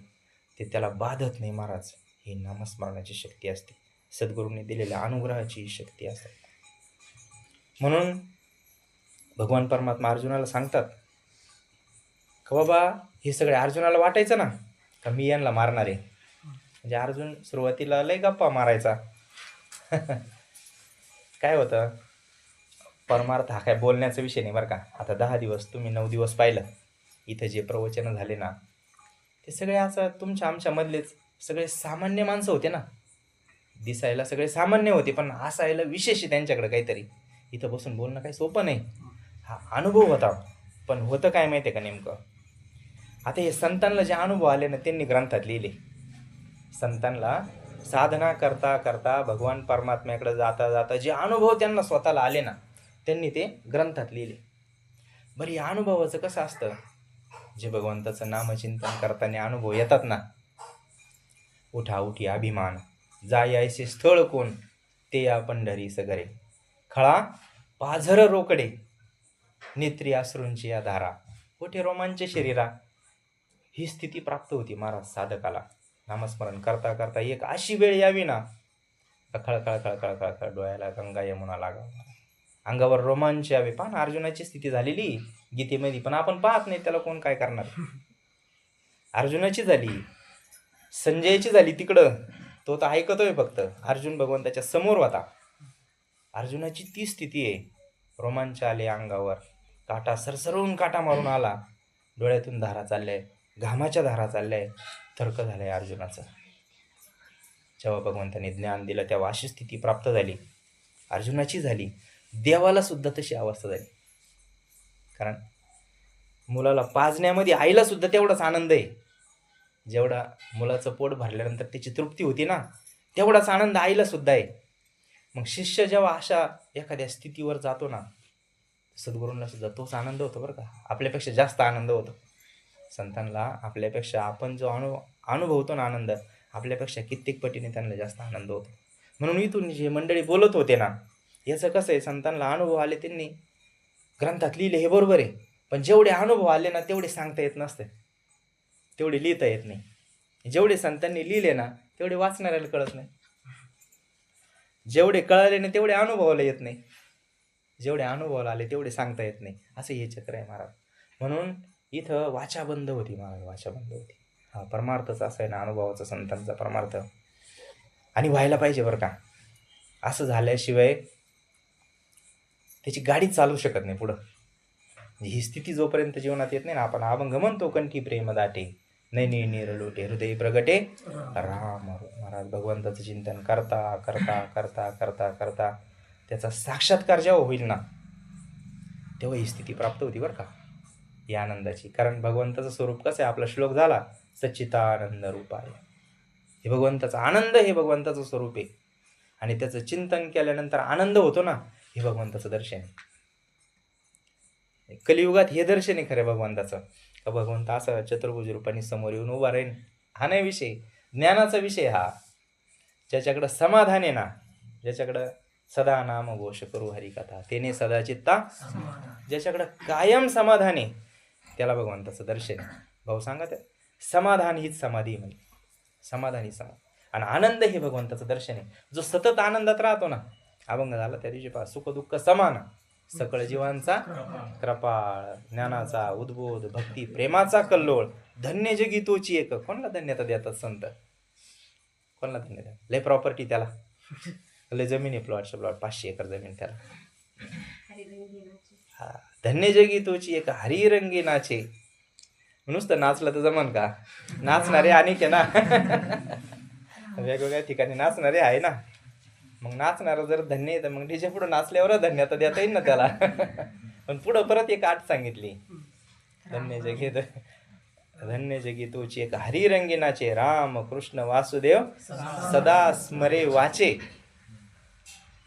ते त्याला बाधत नाही महाराज. ही नामस्मरणाची शक्ती असते, सद्गुरूंनी दिलेल्या अनुग्रहाची शक्ती असते. म्हणून भगवान परमात्मा अर्जुनाला सांगतात का बाबा हे सगळे, अर्जुनाला वाटायचं ना का मी यांना मारणार आहे. म्हणजे अर्जुन सुरुवातीला लय गप्पा मारायचा. काय होतं, परमार्थ हा काय बोलण्याचा विषय नाही बरं का. आता 10 दिवस तुम्ही 9 दिवस पाहिलं इथं जे प्रवचन झाले ना, ते सगळे असं तुमच्या आमच्या मधलेच सगळे सामान्य माणसं होते ना. दिसायला सगळे सामान्य होते, पण असायला विशेष आहे त्यांच्याकडे काहीतरी. इथं बसून बोलणं काही सोपं नाही, हा अनुभव होता. पण होतं काय माहिती आहे का नेमकं, आता हे संतांना जे अनुभव आले ना त्यांनी ग्रंथात लिहिले. संतांना साधना करता करता भगवान परमात्म्याकडे जाता जाता जे अनुभव त्यांना स्वतःला आले ना त्यांनी ते ग्रंथात लिहिले. बरं या अनुभवाचं कसं असतं, जे भगवंताचं नामचिंतन करताना अनुभव येतात ना, उठा उठी अभिमान, जाय ऐसे स्थळ कोण, ते या पंढरी सगरे, खळा पाझर रोकडे, नेत्री अश्रूंची या धारा, कुठे रोमांच शरीरा. ही स्थिती प्राप्त होती महाराज साधकाला. नामस्मरण करता करता एक अशी वेळ यावी ना, खळखळ खळखळ खळखळ डोळ्याला गंगा यमुना लागा, अंगावर रोमांच यावे. पहा ना अर्जुनाची स्थिती झालेली गीतेमध्ये, पण आपण पाहत नाही, त्याला कोण काय करणार. अर्जुनाची झाली, संजयची झाली तिकडं, तो तर ऐकतोय फक्त. अर्जुन भगवंताच्या समोर होता. अर्जुनाची ती स्थिती आहे, रोमांच आले अंगावर, काटा सरसरून काटा मारून आला, डोळ्यातून धारा चालल्या, घामाच्या धारा चालल्या, तर्क झालाय अर्जुनाचं. जेव्हा भगवंताने ज्ञान दिलं तेव्हा अशी स्थिती प्राप्त झाली, अर्जुनाची झाली. देवाला सुद्धा तशी अवस्था झाली. कारण मुलाला पाजण्यामध्ये आईला सुद्धा तेवढाच आनंद आहे, जेवढा मुलाचं पोट भरल्यानंतर त्याची तृप्ती होती ना, तेवढाच आनंद आईला सुद्धा आहे. मग शिष्य जेव्हा अशा एखाद्या स्थितीवर जातो ना, सद्गुरूंना सुद्धा तोच आनंद होतो बरं का, आपल्यापेक्षा जास्त आनंद होतो. संतांना आपल्यापेक्षा आपण जो अनुभवतो ना आनंद, आपल्यापेक्षा कित्येक पटीने त्यांना जास्त आनंद होतो. म्हणून इथून जे मंडळी बोलत होते ना, याचं कसं आहे, संतांना अनुभव आले त्यांनी ग्रंथात लिहिले हे बरोबर आहे, पण जेवढे अनुभव आले ना तेवढे सांगता येत नसते, तेवढे लिहिता येत नाही. जेवढे संतांनी लिहिले ना तेवढे वाचणाऱ्याला कळत नाही, जेवढे कळाले ना तेवढे अनुभवाला येत नाही, जेवढे अनुभवाला आले तेवढे सांगता येत नाही. असं हे चक्र आहे महाराज. म्हणून इथं वाचा बंद होती महाराज, वाचा बंद होती. हा परमार्थच असा आहे ना अनुभवाचा, संतांचा परमार्थ. आणि व्हायला पाहिजे बरं का. असं झाल्याशिवाय त्याची गाडी चालू शकत नाही पुढं. ही स्थिती जोपर्यंत जीवनात येत नाही ना, आपण अभंग म्हणतो, कंठी प्रेम दाटे, नैनी निरलोटे, हृदय प्रगटे राम. महाराज भगवंताचं चिंतन करता करता करता करता करता त्याचा साक्षात्कार जेव्हा होईल ना, तेव्हा ही स्थिती प्राप्त होती बरं का, या आनंदाची. कारण भगवंताचं स्वरूप कसं आहे, आपला श्लोक झाला सच्चिदानंद रूपाय. हे भगवंताचा आनंद, हे भगवंताचं स्वरूप आहे. आणि त्याचं चिंतन केल्यानंतर आनंद होतो ना, हे भगवंताचं दर्शन आहे. कलियुगात हे दर्शन आहे खरं भगवंताचं, का भगवंत असं चतुर्भुज रूपाने समोर येऊन उभा राहील. हा नाही विषय, ज्ञानाचा विषय हा. ज्याच्याकडं समाधान आहे ना, ज्याच्याकडं सदा नाम घोष करू हरिकथा, तेने सदा चित्ता, ज्याच्याकडं कायम समाधान आहे त्याला भगवंताचं दर्शन आहे. भाऊ सांगा ते समाधान हीच समाधी, म्हणजे समाधान ही समाधी. आणि आनंद हे भगवंताचं दर्शन आहे. जो सतत आनंदात राहतो ना, अभंग झाला त्या दिवशी पहा, सुख दुःख समान, सकळ जीवांचा कृपाळ, ज्ञानाचा उद्बोध, भक्ती प्रेमाचा कल्लोळ, धन्य जगी तोची एक. कोणाला धन्यता देतात संत? कोणाला धन्यता? लय प्रॉपर्टी त्याला, लय जमीन आहे, प्लॉट 500 एकर जमीन त्याला. हा, धन्य जगी तोची एक हरी रंगी नाचे. नुसतं नाचलं तर जमन का? नाचणारे अनेक आहे ना. वेगवेगळ्या ठिकाणी नाचणारे आहे ना. मग नाचणारं जर धन्य आहे तर मग तिच्या पुढं नाचल्यावर धन्यता देता येईल ना त्याला. पण पुढं परत एक आठ सांगितली, धन्य जगी तोची एक हरी रंगी नाचे, राम कृष्ण वासुदेव सदा स्मरे वाचे.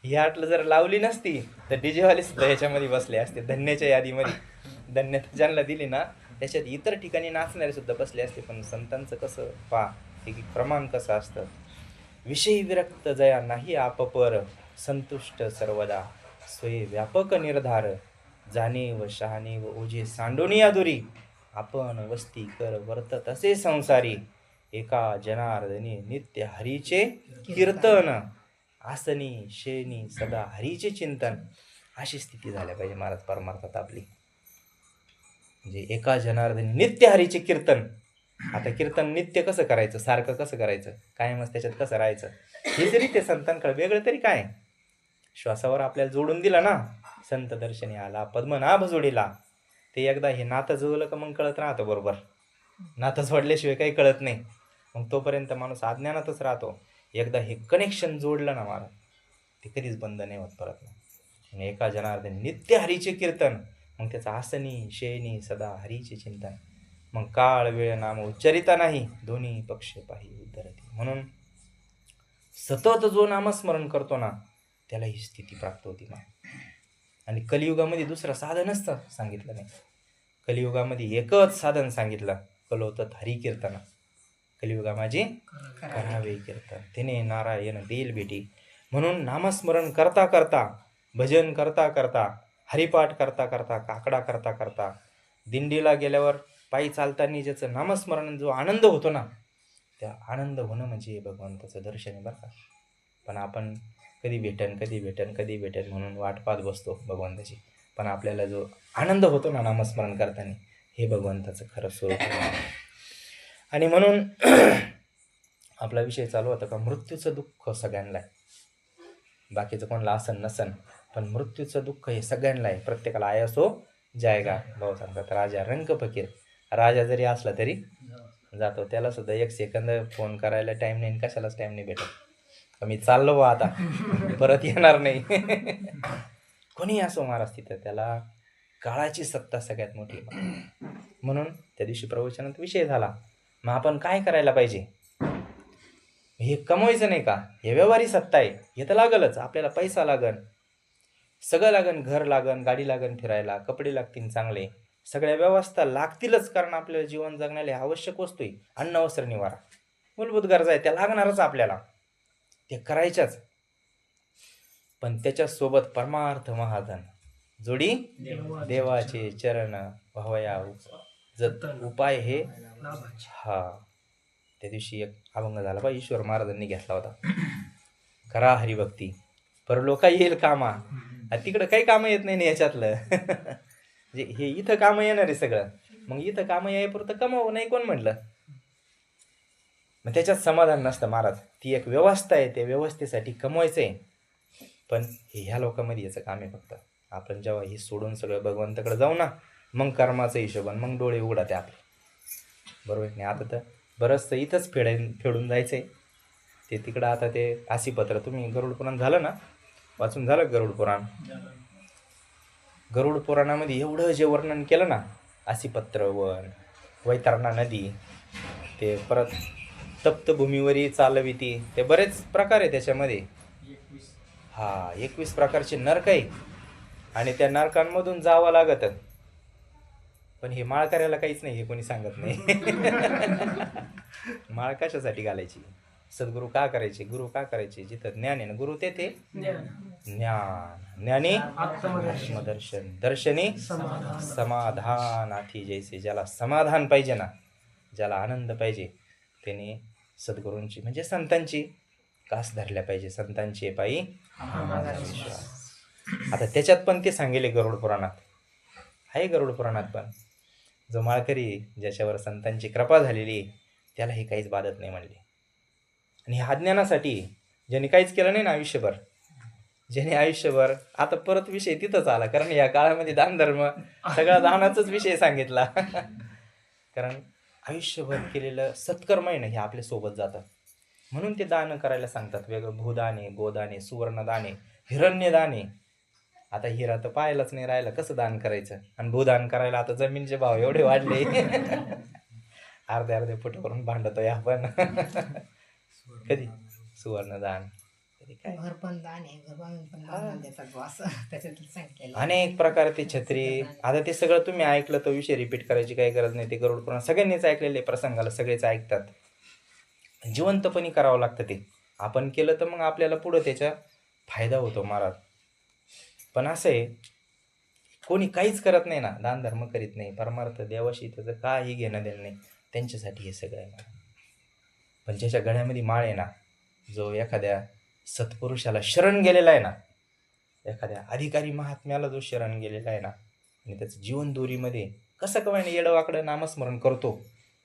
ही आटलं जर लावली नसती तर डीजेवाले सुद्धा याच्यामध्ये बसले असते, धन्याच्या यादीमध्ये. धन्यता ज्यांना दिली ना त्याच्यात इतर ठिकाणी नाचणारे सुद्धा बसले असते. पण संतांचं कसं पहा, एक प्रमाण कसं असतं. विषयी विरक्त जया नाही आपपर, संतुष्ट सर्वदा स्वय व्यापक निर्धार, जाणीव शहाणीव ओझे सांडोनी अधुरी, आपण वस्ती कर वर्तत असे संसारी, एका जनार्दनी नित्य हरीचे कीर्तन, आसनी शेनी सदा हरीचे चिंतन. अशी स्थिती झाल्या पाहिजे महाराज परमार्थात आपली. म्हणजे एका जनार्दनी नित्य हरीचे कीर्तन. आता कीर्तन नित्य कसं करायचं, सारखं कसं करायचं, कायमच त्याच्यात कसं राहायचं, हे जरी ते संतांकडे वेगळं तरी काय. श्वासावर आपल्याला जोडून दिला ना, संत दर्शनी आला पद्मनाभ जोडीला. ते एकदा हे नातं जुळलं का मग कळत राहतं बरोबर. नातं जोडल्याशिवाय काही कळत नाही. मग तोपर्यंत माणूस अज्ञानातच राहतो. एकदा हे कनेक्शन जोडलं ना मला, ते कधीच बंद नाही होत परत. आणि एका जनार्दनी नित्य हरीचे कीर्तन, मग त्याचं आसनी शेनी सदा हरीचे चिंतन. मग काळ वेळ नाम उच्चरिता नाही, दोन्ही पक्ष पाही उद्धरती. म्हणून सतत जो नामस्मरण करतो ना त्याला ही स्थिती प्राप्त होती. आणि कलियुगामध्ये दुसरं साधनच सांगितलं नाही. कलियुगामध्ये एकच साधन सांगितलं, कलोतत हरिकीर्तन. कलियुगा माझे करावे कीर्तन, तिने नारायण देईल भेटी. म्हणून नामस्मरण करता करता, भजन करता करता, हरिपाठ करता करता, काकडा करता करता, दिंडीला गेल्यावर पायी चालताना ज्याचं नामस्मरण जो आनंद होतो ना, त्या आनंद होणं म्हणजे भगवंताचं दर्शन आहे बरं का. पण आपण कधी भेटन म्हणून वाट पाहत बसतो भगवंताची. पण आपल्याला जो आनंद होतो ना नामस्मरण करताना, हे भगवंताचं खरं स्वरूप आहे. आणि म्हणून आपला विषय चालू होता का मृत्यूचं दुःख सगळ्यांना आहे. बाकीचं कोणाला असन नसन, पण मृत्यूचं दुःख हे सगळ्यांना आहे. प्रत्येकाला आहे असो जायगा. भाऊ सांगतात राजा रंग फकीर. राजा जरी असला तरी जातो, त्याला सुद्धा 1 सेकंद फोन करायला टाईम नाही, कशालाच टाईम नाही भेटत. मी चाललो आता परत येणार नाही. कोणी असो महाराज तिथं, त्याला काळाची सत्ता सगळ्यात मोठी. म्हणून त्या दिवशी प्रवचनात विषय झाला, मग आपण काय करायला पाहिजे. हे कमवायचं नाही का, हे व्यवहारी सत्ता आहे, हे तर लागलच. आपल्याला पैसा लागन, सगळं लागन, घर लागन, गाडी लागन फिरायला, कपडे लागतील चांगले, सगळ्या व्यवस्था लागतीलच. कारण आपल्याला जीवन जगण्याला आवश्यक वस्तू आहे. अन्न वस्त्र निवारा मूलभूत गरजा आहे, त्या लागणारच आपल्याला, ते करायच्याच. पण त्याच्यासोबत परमार्थ महाधन जोडी देवाचे चरण व्हावया जत उपाय हे. हा, त्या दिवशी एक अभंग झाला बा, ईश्वर महाराजांनी घेतला होता. करा हरिभक्ती परलोका येईल कामा. तिकडं काही कामं येत नाही याच्यातलं. म्हणजे हे इथं कामं येणार आहे सगळं. मग इथं कामं यायपुरतं कमावं नाही कोण म्हटलं. मग त्याच्यात समाधान नसतं महाराज. ती एक व्यवस्था आहे, त्या व्यवस्थेसाठी कमवायचं आहे. पण हे ह्या लोकांमध्ये याचं काम आहे फक्त. आपण जेव्हा हे सोडून सगळं भगवंताकडे जाऊ ना, मग कर्माचं हिशोबान मग डोळे उघडा आपले, बरोबर नाही. आता तर बरंचसं इथंच फेडून जायचं आहे. ते तिकडं आता ते काशीपत्र, तुम्ही गरुड पुराण झालं ना, वाचून झालं गरुड पुराण. गरुड पुराणामध्ये एवढं जे वर्णन केलं ना, काशीपत्र वन, वैतरणा नदी, ते परत तप्तभूमीवरी चालविती, ते बरेच प्रकार आहे त्याच्यामध्ये. 21 प्रकारचे नरक आहे. आणि त्या नरकांमधून जावं लागत. पण हे माळ करायला काहीच नाही, हे कोणी सांगत नाही. माळ कशासाठी घालायची, सद्गुरू का करायचे, गुरु का करायचे. जिथं ज्ञान आहे ना, गुरु तेथे ज्ञान, ज्ञानी आत्मदर्शन, दर्शनी समाधानाथी जैसे. ज्याला समाधान पाहिजे ना, ज्याला आनंद पाहिजे, त्याने सद्गुरूंची म्हणजे संतांची कास धरल्या पाहिजे. संतांची पायी विश्वास. आता त्याच्यात पण ते सांगेले गरुड पुराणात आहे, गरुड पुराणात पण जो माळकरी ज्याच्यावर संतांची कृपा झालेली त्याला हे काहीच बाधत नाही म्हणले. आणि ह्या अज्ञानासाठी ज्यांनी काहीच केलं नाही ना आयुष्यभर, ज्याने आयुष्यभर, आता परत विषय तिथंच आला, कारण या काळामध्ये दान धर्म सगळा दानाचाच विषय सांगितला. कारण आयुष्यभर केलेलं सत्कर्म आहे ना हे आपल्या सोबत जातं, म्हणून ते दान करायला सांगतात. वेगळं भूदाने, गोदाने, सुवर्णदाने, हिरण्यदाने. आता हिरा तर पाहायलाच नाही राहिला, कसं दान करायचं? आणि भूदान करायला आता जमीनचे भाव एवढे वाढले. अर्धे फुटावरून भांडतोय आपण. कधी सुवर्णदान, कधी काय, अनेक प्रकार ते छत्री. आता ते सगळं तुम्ही ऐकलं, तो विषय रिपीट करायची काही गरज नाही. ते गरुड पुराण सगळ्यांनीच ऐकलेले, प्रसंगाला सगळेच ऐकतात. जिवंतपणी करावं लागतं ते. आपण केलं तर मग आपल्याला पुढं त्याचा फायदा होतो महाराज. पण असं आहे, कोणी काहीच करत नाही ना, दान धर्म करीत नाही, परमार्थ देवाशी त्याचं काही घेणं देणं नाही, त्यांच्यासाठी हे सगळं आहे. पण ज्याच्या गळ्यामध्ये माळ आहे ना, जो एखाद्या सत्पुरुषाला शरण गेलेला आहे ना, एखाद्या अधिकारी महात्म्याला जो शरण गेलेला आहे ना, आणि त्याचं जीवन दोरीमध्ये कसं कमायने येडवाकडं नामस्मरण करतो,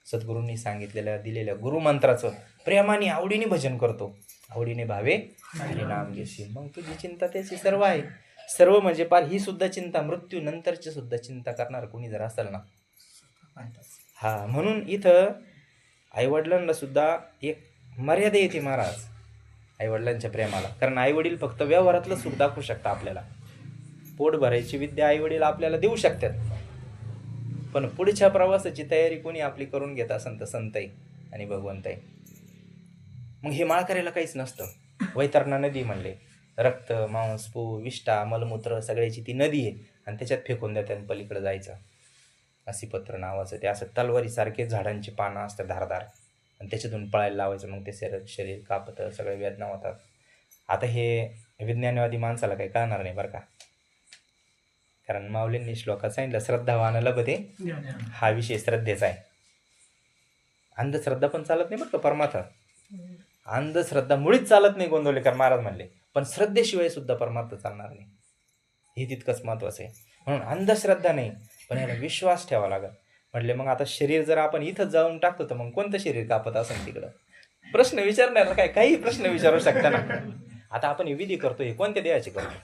सद्गुरूंनी सांगितलेल्या दिलेल्या गुरुमंत्राचं प्रेमाने आवडीने भजन करतो, आवडीने भावे हरी नाम घेशील, मग तुझी चिंता त्याची सर्व आहे. सर्व म्हणजे पार ही सुद्धा चिंता, मृत्यू नंतरची सुद्धा चिंता करणार कोणी जर असेल ना, हा. म्हणून इथं आईवडिलांना सुद्धा एक मर्यादा येते महाराज, आईवडिलांच्या प्रेमाला. कारण आईवडील फक्त व्यवहारातलं सुख दाखवू शकतात आपल्याला. पोट भरायची विद्या आईवडील आपल्याला देऊ शकतात, पण पुढच्या प्रवासाची तयारी कोणी आपली करून घेत असेल तर संत आहे आणि भगवंत आहे. मग हे माळकऱ्याला काहीच नसतं. वैतरणा नदी म्हणले, रक्त मांस पू विष्ठा मलमूत्र सगळ्याची ती नदी आहे, आणि त्याच्यात फेकून देतात आणि पलीकडे जायचं. असीपत्र नावाचं ते असं तलवारीसारखे झाडांची पानं असतात धारदार, आणि त्याच्यातून पळायला लावायचं. मग ते शरीर कापतं, सगळे वेदना होतात. आता हे विज्ञानवादी माणसाला काही कळणार नाही बरं का, कारण माऊलींनी श्लोकात सांगितलं श्रद्धावान लभते, हा विषय श्रद्धेचा आहे. अंधश्रद्धा पण चालत नाही बरं का परमार्थ, अंधश्रद्धा मुळीच चालत नाही, गोंदवलेकर महाराज म्हणले. पण श्रद्धेशिवाय सुद्धा परमार्थ चालणार नाही, हे तितकंच महत्वाचं आहे. म्हणून अंधश्रद्धा नाही, पण याला विश्वास ठेवा लागेल. म्हटले मग आता शरीर जर आपण इथं जाऊन टाकतो तर मग कोणतं शरीर कापत असेल तिकडं? प्रश्न विचारण्याला काय, काही प्रश्न विचारू शकता ना. आता आपण विधी करतो, हे कोणत्या देहाची करतो?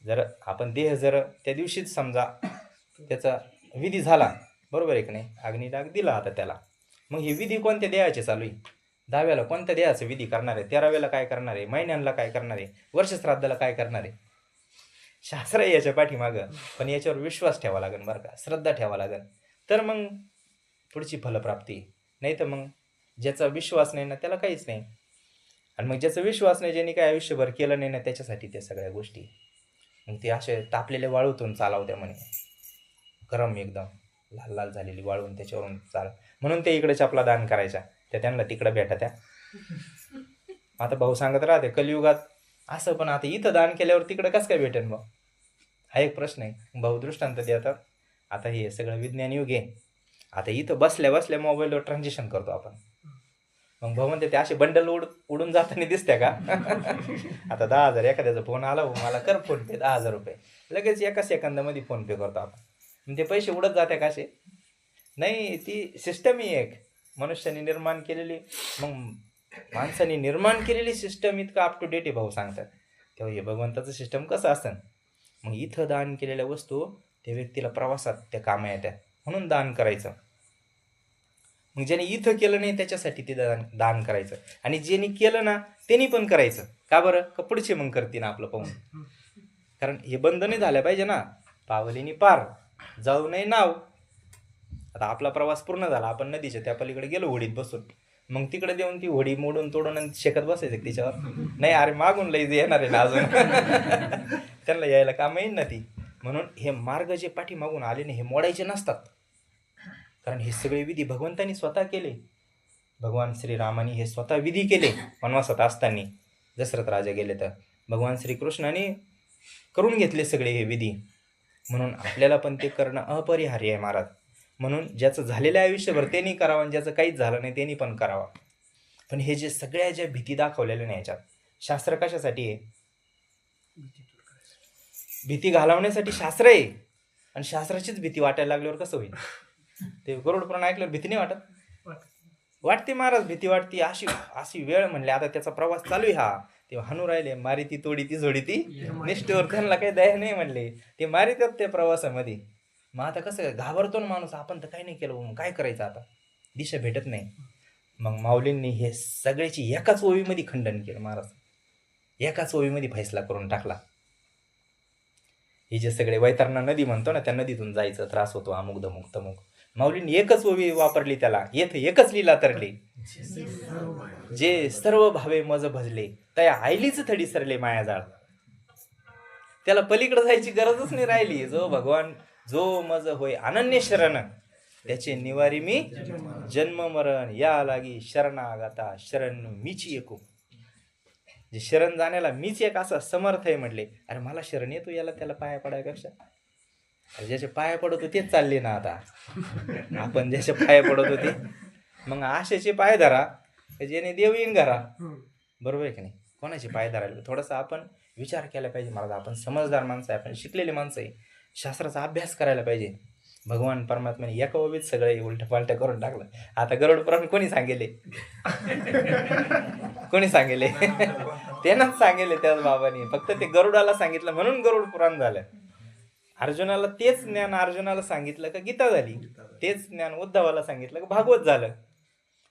जर आपण देह जर त्या दिवशीच समजा त्याचा विधी झाला, बरोबर आहे की नाही, अग्निडाग दिला आता त्याला, मग ही विधी कोणत्या देहाचे चालू आहे? 10व्याला कोणत्या देहाचं विधी करणार आहे? 13व्याला काय करणार आहे? महिन्यांना काय करणार आहे? वर्षश्राद्धाला काय करणार आहे? शास्त्र आहे याच्या पाठीमागं, पण याच्यावर विश्वास ठेवा लागेल बरं का, श्रद्धा ठेवा लागेल, तर मग पुढची फलप्राप्ती. नाही तर मग ज्याचा विश्वास नाही ना त्याला काहीच नाही. आणि मग ज्याचा विश्वास नाही, ज्यांनी काय आयुष्यभर केलं नाही ना, त्याच्यासाठी त्या सगळ्या गोष्टी. मग ते असे तापलेल्या वाळूतून चालवत्या म्हणे, गरम एकदम लाल लाल झालेली वाळून त्याच्यावरून चाल, म्हणून ते इकडे चपला दान करायच्या, त्या त्यांना तिकडं भेटा त्या. आता भाऊ सांगत राहते कलियुगात असं, पण आता इथं दान केल्यावर तिकडं कसं काय भेटेल? मग हा एक प्रश्न आहे. भाऊ दृष्टांत देतात. आता हे सगळं विज्ञान युग आहे, आता इथं बसल्या बसल्या मोबाईलवर ट्रान्झॅक्शन करतो आपण. मग भाऊ म्हणते ते असे बंडल उडून जाताना दिसत्या का? आता 10,000 एखाद्याचा फोन आला, मला कर फोन पे 10,000 रुपये, लगेच एका सेकंदामध्ये फोन पे करतो आपण. मग ते पैसे उडत जाते का असे? नाही, ती सिस्टम ही एक मनुष्याने निर्माण केलेली, मग माणसाने निर्माण केलेली सिस्टम इतकं अप टू डेट आहे भाऊ सांगतात. तेव्हा हे भगवंताचं सिस्टम कसं असतं? मग इथं दान केलेल्या वस्तू त्या व्यक्तीला प्रवासात त्या कामा येतात, म्हणून दान करायचं. मग ज्याने इथं केलं नाही त्याच्यासाठी ते दान करायचं, आणि ज्यांनी केलं ना त्यांनी पण करायचं. का बरं? का पुढचे मग करतील आपलं पाहून. कारण हे बंद नाही झालं पाहिजे ना, पावलीनी पार जाऊ नये नाव. आता आपला प्रवास पूर्ण झाला, आपण नदीच्या त्या पलीकडे गेलो होडीत बसून, मग तिकडे देऊन ती होडी मोडून तोडून आणि शेकत बसायचं तिच्यावर? नाही, अरे मागून लई येणार आहे ना अजून. त्यांना यायला काम येईल ना ती. म्हणून हे मार्ग जे पाठीमागून आले नाही हे मोडायचे नसतात, कारण हे सगळे विधी भगवंतांनी स्वतः केले. भगवान श्रीरामानी हे स्वतः विधी केले वनवासात असताना. दशरथ राजा गेले तर भगवान श्रीकृष्णाने करून घेतले सगळे हे विधी, म्हणून आपल्याला पण ते करणं अपरिहार्य आहे महाराज. म्हणून ज्याचं झालेलं आयुष्यभर त्यांनी करावं, आणि ज्याचं काहीच झालं नाही त्यांनी पण करावं. पण हे जे सगळ्या ज्या भीती दाखवलेल्या नाही याच्यात, शास्त्र कशासाठी आहे? भीती घालवण्यासाठी शास्त्र आहे, आणि शास्त्राचीच भीती वाटायला लागल्यावर कसं होईल? ते गरुड पुराण ऐकल्यावर भीती नाही वाटत? वाटते महाराज, भीती वाटते. अशी अशी वेळ म्हणले, आता त्याचा प्रवास चालू आहे हा. ते हाणू राहिले, मारी ती तोडी ती जोडी ती निष्ठेवर, त्यांना काही दया नाही म्हणले, ते मारितात त्या प्रवासामध्ये. मग आता कसं घाबरतो ना माणूस, आपण तर काही नाही केलं, मग काय करायचं आता? दिशा भेटत नाही. मग माऊलींनी हे सगळ्याची एकाच ओवीमध्ये खंडन केलं महाराज, एकाच ओवीमध्ये फैसला करून टाकला. हे जे सगळे वैतरणा नदी म्हणतो ना, त्या नदीतून जायचं, त्रास होतो, अमुक धमुक तमुक, माऊलींनी एकच ओवी वापरली त्याला. येथे एकच लीला तरली, जे सर्व भावे मज भजले, त्या आईलीच थडी सरले मायाजाळ. त्याला पलीकडे जायची गरजच नाही राहिली. जो भगवान जो मज होय अनन्य शरण, त्याचे निवारी मी जन्म मरण, या लागी शरणागता शरण मीची एकू. जे शरण जाण्याला मीच एक असा समर्थ आहे म्हटले. अरे मला शरण येतो, याला त्याला पाया पडायपेक्षा ज्याचे पाया पडत होते तेच चालले ना आता. आपण ज्याचे पाया पडत होते, मग आशेचे पाय धरा, ज्याने देव येईन घरा. बरोबर आहे की नाही? कोणाचे पाय धरायला थोडासा आपण विचार केला पाहिजे. मला आपण समजदार माणसं आहे, आपण शिकलेली माणसं आहे, शास्त्राचा अभ्यास करायला पाहिजे. भगवान परमात्म्याने एका ओवीत सगळे उलट पालट करून टाकलं. आता गरुड पुराण कोणी सांगेले? कोणी सांगेले? त्यानंच सांगेले त्याच बाबांनी. फक्त ते गरुडाला सांगितलं म्हणून गरुड पुराण झालं. अर्जुनाला तेच ज्ञान अर्जुनाला सांगितलं का गीता झाली, तेच ज्ञान उद्धवाला सांगितलं का भागवत झालं.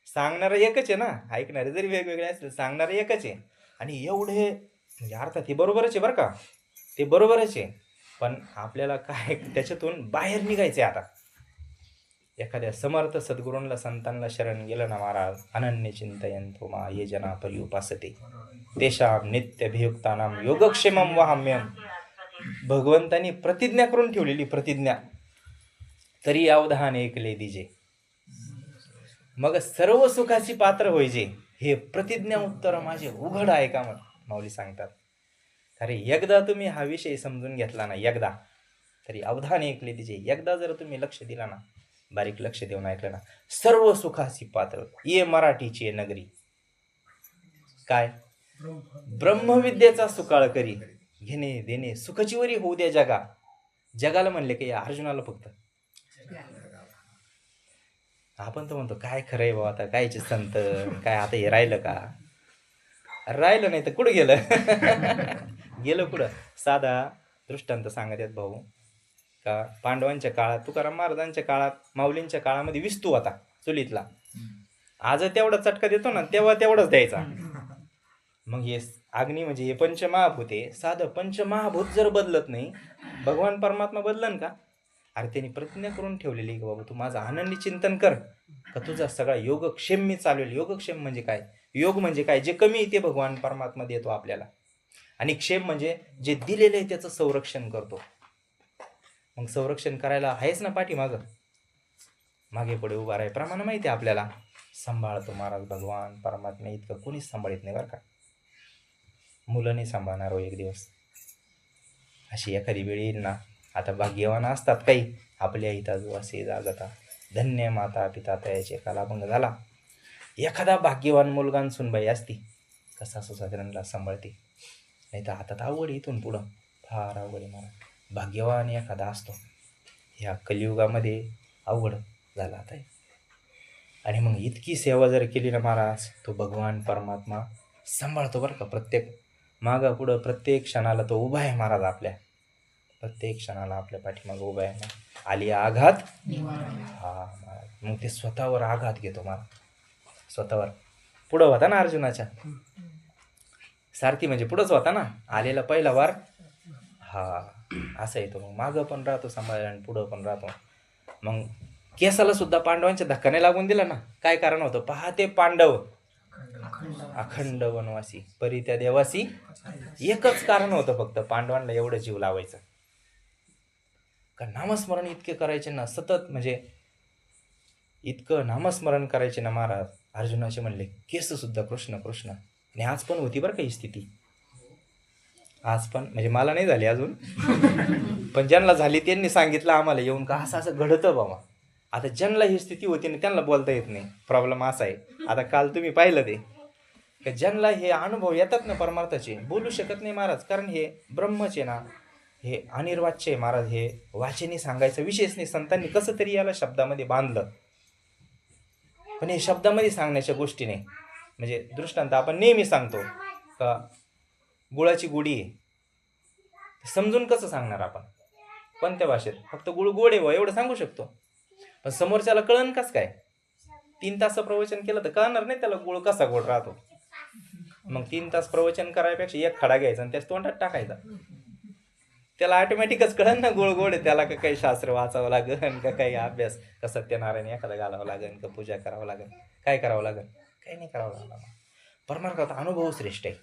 सांगणारं एकच आहे ना, ऐकणारे जरी वेगवेगळे असले, सांगणारं एकच आहे. आणि एवढे म्हणजे अर्थात हे बरोबरच आहे बरं का, ते बरोबरच आहे. पण आपल्याला काय त्याच्यातून बाहेर निघायचे. आता एखाद्या समर्थ सद्गुरूंना संतांना शरण गेलं ना महाराज, अनन्य चिंतयंतो मा ये जना पर्युपासते तेषां नित्यभियुक्तानां योगक्षेमं वहाम्यहम्. भगवंतांनी प्रतिज्ञा करून ठेवलेली, प्रतिज्ञा, तरी अवधान ऐकले दिजे, मग सर्व सुखाची पात्र होईजे. हे प्रतिज्ञा उत्तर माझे उघड आहे का माऊली सांगतात. अरे एकदा तुम्ही हा विषय समजून घेतला ना, एकदा तरी अवधान ऐकले तिचे, एकदा जर तुम्ही लक्ष दिला ना, बारीक लक्ष देऊन ऐकलं ना, सर्व सुखाची पात्र ये मराठीची नगरी. काय? ब्रह्मविद्येचा सुकाळ करी, घेणे देणे सुखची वरी होऊ द्या जगा. जगाला म्हणले की अर्जुनाला फक्त. आपण तर म्हणतो काय खरंय बाबा, आता कायचे संत काय, आता हे राहिलं का? राहिलं नाही तर कुठं गेलं? गेलं कुठं? साधा दृष्टांत सांगत आहेत भाऊ का, पांडवांच्या काळात, तुकाराम महाराजांच्या काळात, माऊलींच्या काळामध्ये विस्तू होता चुलीतला. आज तेवढा चटका देतो ना, तेव्हा तेवढाच द्यायचा. मग हे अग्नी म्हणजे हे पंचमहाभूत आहे. साधं पंचमहाभूत जर बदलत नाही, भगवान परमात्मा बदलन का? अरे त्यांनी प्रतिज्ञा करून ठेवलेली की बाबा तू माझं अनन्य चिंतन कर, का तुझा सगळा योगक्षेम मी चालवेल. योगक्षेम म्हणजे काय? योग म्हणजे काय? जे कमी ते भगवान परमात्मा देतो आपल्याला, आणि क्षेम म्हणजे जे दिलेलं आहे त्याचं संरक्षण करतो. मग संरक्षण करायला आहेच ना पाठीमागं, मागे पुढे उभा राही. प्रमाण माहिती आहे आपल्याला. सांभाळतो महाराज भगवान परमात्मा, इतकं कोणीच सांभाळत नाही बरं का. मुलं नाही सांभाळणार हो एक दिवस, अशी एखादी वेळ येईल ना. आता भाग्यवान असतात काही आपल्या इथं जो असे जागता, धन्य माता पिता तयाचे कालाभंग झाला. एखादा भाग्यवान मुलगान सुनबाई असती, कसा सुसाधनाला सांभाळते. नाही तर हातात अवघड, इथून पुढं फार अवघड आहे महाराज. भाग्यवान एखादा असतो, ह्या कलियुगामध्ये अवघड झाला आता. आणि मग इतकी सेवा जर केली ना महाराज, तो भगवान परमात्मा सांभाळतो बरं का. प्रत्येक मागं पुढं प्रत्येक क्षणाला तो उभा आहे महाराज. आपल्या प्रत्येक क्षणाला आपल्या पाठीमागं उभा आहे. आली आघात हा, मग ते स्वतःवर आघात घेतो महाराज. स्वतःवर पुढं होता ना अर्जुनाच्या, सारथी म्हणजे पुढंच होता ना, आलेला पहिला वार हा असा येतो. मग मागं पण राहतो सांभाळायला आणि पुढं पण राहतो. मग केसाला सुद्धा पांडवांच्या धक्का नाही लागून दिला ना. काय कारण होतं? पहा ते पांडव अखंड वनवासी, परी त्या देवासी. एकच कारण होतं फक्त, पांडवांना एवढं जीव लावायचं का नामस्मरण इतके करायचे ना सतत, म्हणजे इतकं नामस्मरण करायचे ना महाराज. अर्जुनाचे म्हणले केस सुद्धा कृष्ण कृष्ण. आणि आज पण होती बरं का ही स्थिती, आज पण, म्हणजे मला नाही झाली अजून, पण ज्यांना झाली त्यांनी सांगितलं आम्हाला येऊन का असं असं घडतं बाबा. आता ज्यांना ही स्थिती होती ना त्यांना बोलता येत नाही. प्रॉब्लेम असा आहे. आता काल तुम्ही पाहिलं ते की ज्यांना हे अनुभव येतात ना परमार्थाचे, बोलू शकत नाही महाराज, कारण हे ब्रह्मच आहे ना, हे अनिर्वाच्य आहे महाराज, हे वाचेने सांगायचा विषयच नाही. संतांनी कसं तरी याला शब्दामध्ये बांधलं, पण हे शब्दामध्ये सांगण्याच्या गोष्टी नाही. म्हणजे दृष्टांत आपण नेहमी सांगतो का गुळाची गुढी आहे, समजून कसं सांगणार आपण, कोणत्या भाषेत? फक्त गुळ गोड आहे एवढं सांगू शकतो, पण समोरच्याला कळण कसं काय? 3 तास प्रवचन केलं तर कळणार नाही त्याला गुळ कसा गोड राहतो. मग 3 तास प्रवचन करायपेक्षा एक खडा घ्यायचा आणि त्याच तोंडात टाकायचा, त्याला ऑटोमॅटिकच कळण ना गुळ गोड आहे. त्याला का काही शास्त्र वाचावं लागेल, का काही अभ्यास, का सत्यनारायण एखादा घालावं लागेल, का पूजा करावं लागेल, काय करावं लागेल? काही नाही करावं लागलं. परमार्थात अनुभव श्रेष्ठ आहे.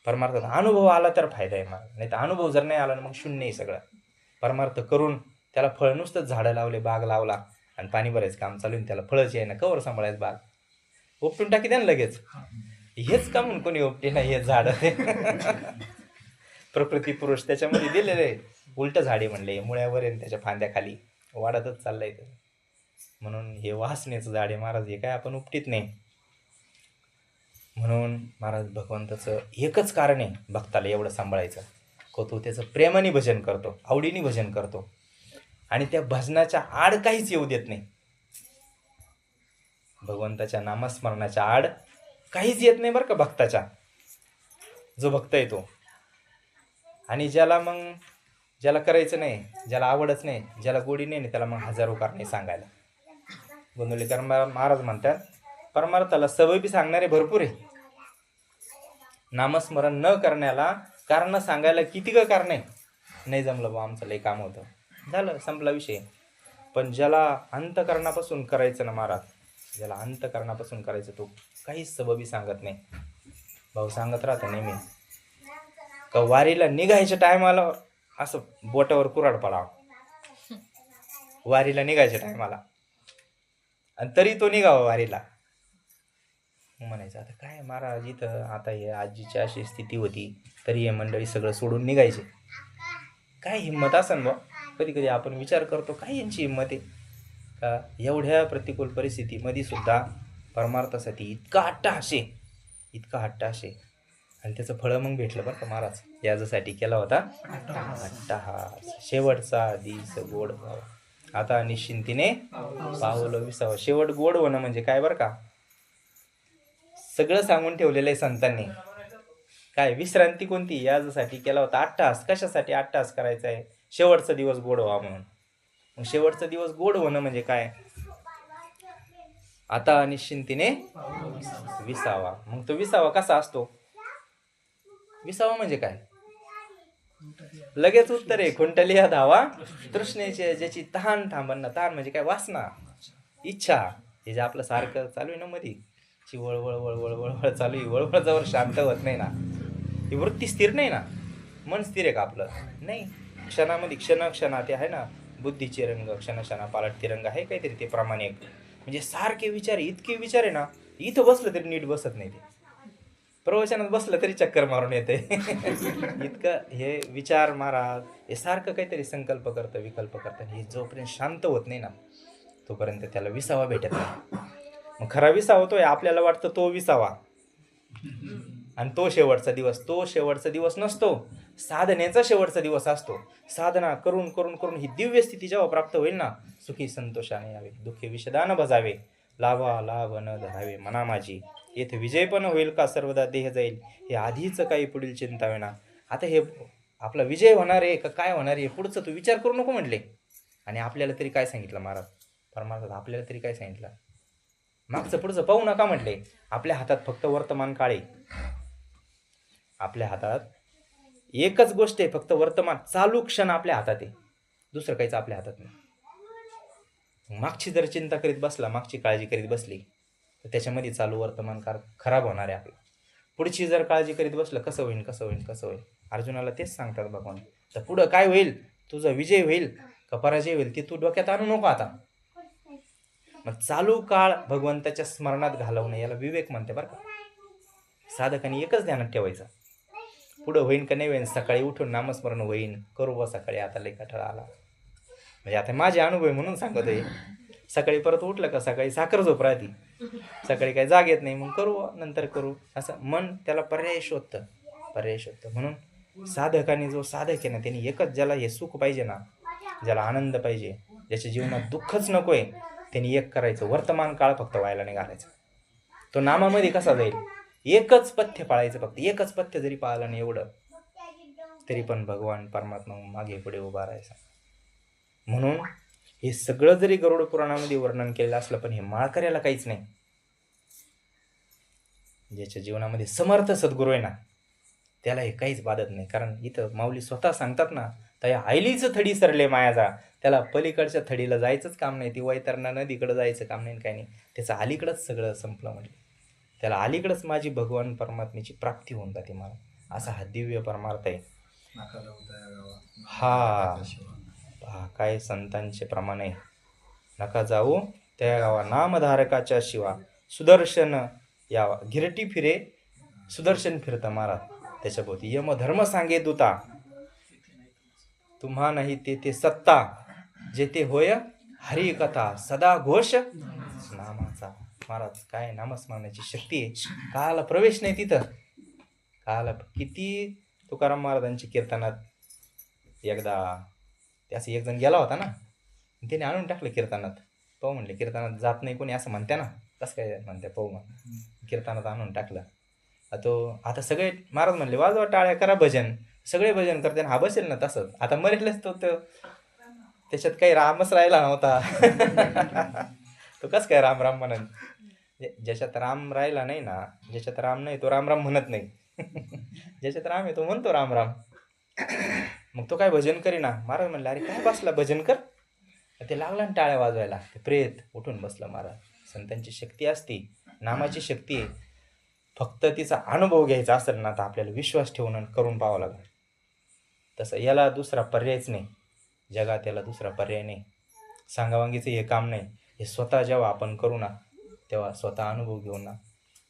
परमार्थात अनुभव आला तर फायदा आहे मला, नाही तर अनुभव जर नाही आला ना मग शून्य आहे सगळं. परमार्थ करून त्याला फळ नुसतंच झाडं लावले, बाग लावला आणि पाणी भरायचं काम चालू, त्याला फळच आहे ना, कवर सांभाळायचं बाग, उपटून टाकी द्या ना लगेच. हेच का म्हणून कोणी उपटे नाही हे झाड प्रकृती पुरुष त्याच्यामध्ये दिलेले उलट झाडे म्हणले, मुळ्यावर आहे त्याच्या फांद्याखाली वाढतच चाललंय. म्हणून हे वासनेचं झाड आहे महाराज, हे काय आपण उपटीत नाही. म्हणून महाराज भगवंताचं एकच कारण आहे भक्ताला एवढं सांभाळायचं, तो त्याचं प्रेमाने भजन करतो, आवडीने भजन करतो, आणि त्या भजनाच्या आड काहीच येऊ देत नाही. भगवंताच्या नामस्मरणाच्या आड काहीच येत नाही बरं का भक्ताच्या, जो भक्त आहे तो. आणि ज्याला करायचं नाही, ज्याला आवडच नाही, ज्याला गोडी नाही, त्याला मग हजारो कारणे सांगायला. गोंदवलेकर महाराज म्हणतात, परमार्थाला सबबी सांगणारे भरपूर आहे, नामस्मरण न करण्याला कारण सांगायला किती का कारण आहे. नाही जमलं बा, आमचं लई काम होतं, झालं, संपला विषय. पण ज्याला अंतकरणापासून करायचं ना महाराज, ज्याला अंतकरणापासून करायचं, तो काहीच सबबी सांगत नाही. भाऊ सांगत राहता नेहमी का वारीला निघायच्या टायमाला असं बोटावर कुऱ्हाड पडावं, वारीला निघायच्या टायमाला, आणि तरी तो निघावा वारीला. म्हणायचं आता काय महाराज, इथं आता हे आजीची अशी स्थिती होती तरी हे मंडळी सगळं सोडून निघायचे, काय हिंमत असन बा. कधी कधी आपण विचार करतो काय यांची हिंमत आहे का एवढ्या प्रतिकूल परिस्थितीमध्ये सुद्धा परमार्थासाठी इतका हट्टाशे, आणि त्याचं फळं मग भेटलं बरं का महाराज. याच्यासाठी केला होता अट्टहास, शेवटचा दिस गोड व्हावा, आता निश्चिंतीने पावलं विसावं. शेवट गोड होणं म्हणजे काय बरं का, सगळं सांगून ठेवलेलं आहे संतांनी. काय विश्रांती कोणती, यासाठी केला होता अट्टहास. कशासाठी अट्टहास करायचा आहे? शेवटचा दिवस गोड व्हावा म्हणून. मग शेवटचा दिवस गोड होणं म्हणजे काय, आता निश्चिंतीने विसावा. मग तो विसावा कसा असतो? विसावा म्हणजे काय, लगेच उत्तर आहे, खुंटलिया धावा तृष्णेचे, ज्याची तहान थांबणं. तहान म्हणजे काय, वासना, इच्छा. हे जे आपलं सारखं चालू आहे ना मध्ये, ची वळवळ वळवळ वळवळ चालू आहे, वळवळावर शांत होत नाही ना, ही वृत्ती स्थिर नाही ना. मन स्थिर आहे का आपलं? नाही. क्षणामध्ये क्षणा ते आहे ना, बुद्धीचे रंग क्षणा पालट तिरंग आहे काहीतरी ते प्रमाणे. म्हणजे सारखे विचार, इतके विचार आहे ना, इथं बसलं तरी नीट बसत नाही, ते प्रवचनात बसलं तरी चक्कर मारून येते इतकं हे विचार महाराज, हे सारखं काहीतरी संकल्प करतं, विकल्प करतं. हे जोपर्यंत शांत होत नाही ना, तोपर्यंत त्याला विसावा भेटत नाही. मग खरा विसावा होतोय आपल्याला वाटतं तो विसावा, आणि तो शेवटचा दिवस नसतो, साधनेचा शेवटचा दिवस असतो. साधना करून करून करून ही दिव्य स्थिती जेव्हा प्राप्त होईल ना, सुखी संतोषाने यावे, दुःखी विषदान बजावे, लाभा लाभ न धरावे मना माझी, येथे विजय पण होईल का सर्वदा देह जाईल, हे आधीच काही पुढील चिंता विना. आता हे आपला विजय होणार आहे का काय होणार आहे पुढचं तू विचार करू नको म्हटले. आणि आपल्याला तरी काय सांगितलं महाराज परमार्थात, आपल्याला तरी काय सांगितलं, मागचं पुढचं पाहू नका म्हटले. आपल्या हातात फक्त वर्तमान काळ आहे. आपल्या हातात एकच गोष्ट आहे, फक्त वर्तमान, चालू क्षण आपल्या हातात आहे, दुसरं काहीच आपल्या हातात नाही. मागची जर चिंता करीत बसला, मागची काळजी करीत बसली, तर त्याच्यामध्ये चालू वर्तमान काळ खराब होणार आहे आपलं. पुढची जर काळजी करीत बसलं, कसं होईल. अर्जुनाला तेच सांगतात भगवान, तर पुढं काय होईल, तुझा विजय होईल का पराजय होईल ते तू डोक्यात आणू नको आता. मग चालू काळ भगवंताच्या स्मरणात घालवणं याला विवेक म्हणते बरं का. साधकाने एकच ध्यानात ठेवायचं, पुढं होईन का नाही होईन, सकाळी उठून नामस्मरण होईन, करू बा सकाळी, आता लई कंटाळा आला. म्हणजे आता माझे अनुभव म्हणून सांगत आहे, सकाळी परत उठलं का सकाळी साखर झोप राहते, सकाळी काही जाग येत नाही, मग करू नंतर करू, असं मन त्याला पर्याय शोधतं. म्हणून साधकाने जो साधक आहे ना, त्यांनी एकच, ज्याला हे सुख पाहिजे ना, ज्याला आनंद पाहिजे, ज्याच्या जीवनात दुःखच नकोय, त्यांनी एक करायचं, वर्तमान काळ फक्त व्हायला नाही घालायचं. तो नामामध्ये कसा जाईल, एकच पथ्य पाळायचं, फक्त एकच पथ्य जरी पाळलं नाही एवढं तरी पण भगवान परमात्मा मागे पुढे उभा राहायचा. म्हणून हे सगळं जरी गरुड पुराणामध्ये वर्णन केलेलं असलं, पण हे माळकऱ्याला काहीच नाही. ज्याच्या जीवनामध्ये समर्थ सद्गुरू आहे ना, त्याला हे काहीच बाधत नाही. कारण इथं माऊली स्वतः सांगतात ना, त्या आईलीच थडी सरले मायाजा, त्याला पलीकडच्या थडीला जायचंच काम नाही, ती वैतरणा नदीकडे जायचं काम नाही, काही नाही, त्याचं अलीकडंच सगळं संपलं. म्हणजे त्याला अलीकडंच माझी भगवान परमात्म्याची प्राप्ती होऊन जाते मला, असा हा दिव्य परमार्थ आहे. हा काय संतांचे प्रमाण आहे, नका जाऊ त्या गावा, नामधारकाच्या शिवा सुदर्शन यावा, गिरटी फिरे सुदर्शन फिरता महाराज त्याच्याभोवती, यम धर्म सांगे दूता, तुम्हा नाही ते सत्ता, जेथे होय हरी कथा, सदा घोष नामाचा. महाराज काय नामस्मरणाची शक्ती आहे, काला प्रवेश नाही तिथं. काला किती तुकाराम महाराजांची कीर्तनात एकदा त्यास एक जण गेला होता ना, त्याने आणून टाकलं कीर्तनात. पाहू म्हणले कीर्तनात जात नाही कोणी असं म्हणते ना, कसं काय म्हणते, पाहू मग कीर्तनात आणून टाकलं. आता सगळे महाराज म्हणले वाजवा टाळ्या, करा भजन, सगळे भजन करते, हा बसेल ना तसंच. आता मरेलच तो त्याच्यात काही रामच राहिला नव्हता. तो कसं काय राम राम म्हणत, ज्याच्यात राम राहिला नाही ना, ज्याच्यात राम नाही तो राम राम म्हणत नाही. ज्याच्यात राम आहे तो म्हणतो राम राम. मग तो काय भजन करीना. महाराज म्हणले अरे काय बसला, भजन कर. ते लागला ना टाळ्या वाजवायला, ते प्रेत उठून बसलं. महाराज संतांची शक्ती असते, नामाची शक्ती आहे, फक्त तिचा अनुभव घ्यायचा असेल ना तर आपल्याला विश्वास ठेवून करून पाहावं लागेल. तसं याला दुसरा पर्यायच नाही, जगात याला दुसरा पर्याय नाही. सांगावांगीचं हे काम नाही, हे स्वतः जेव्हा आपण करू ना, तेव्हा स्वतः अनुभव घेऊ ना,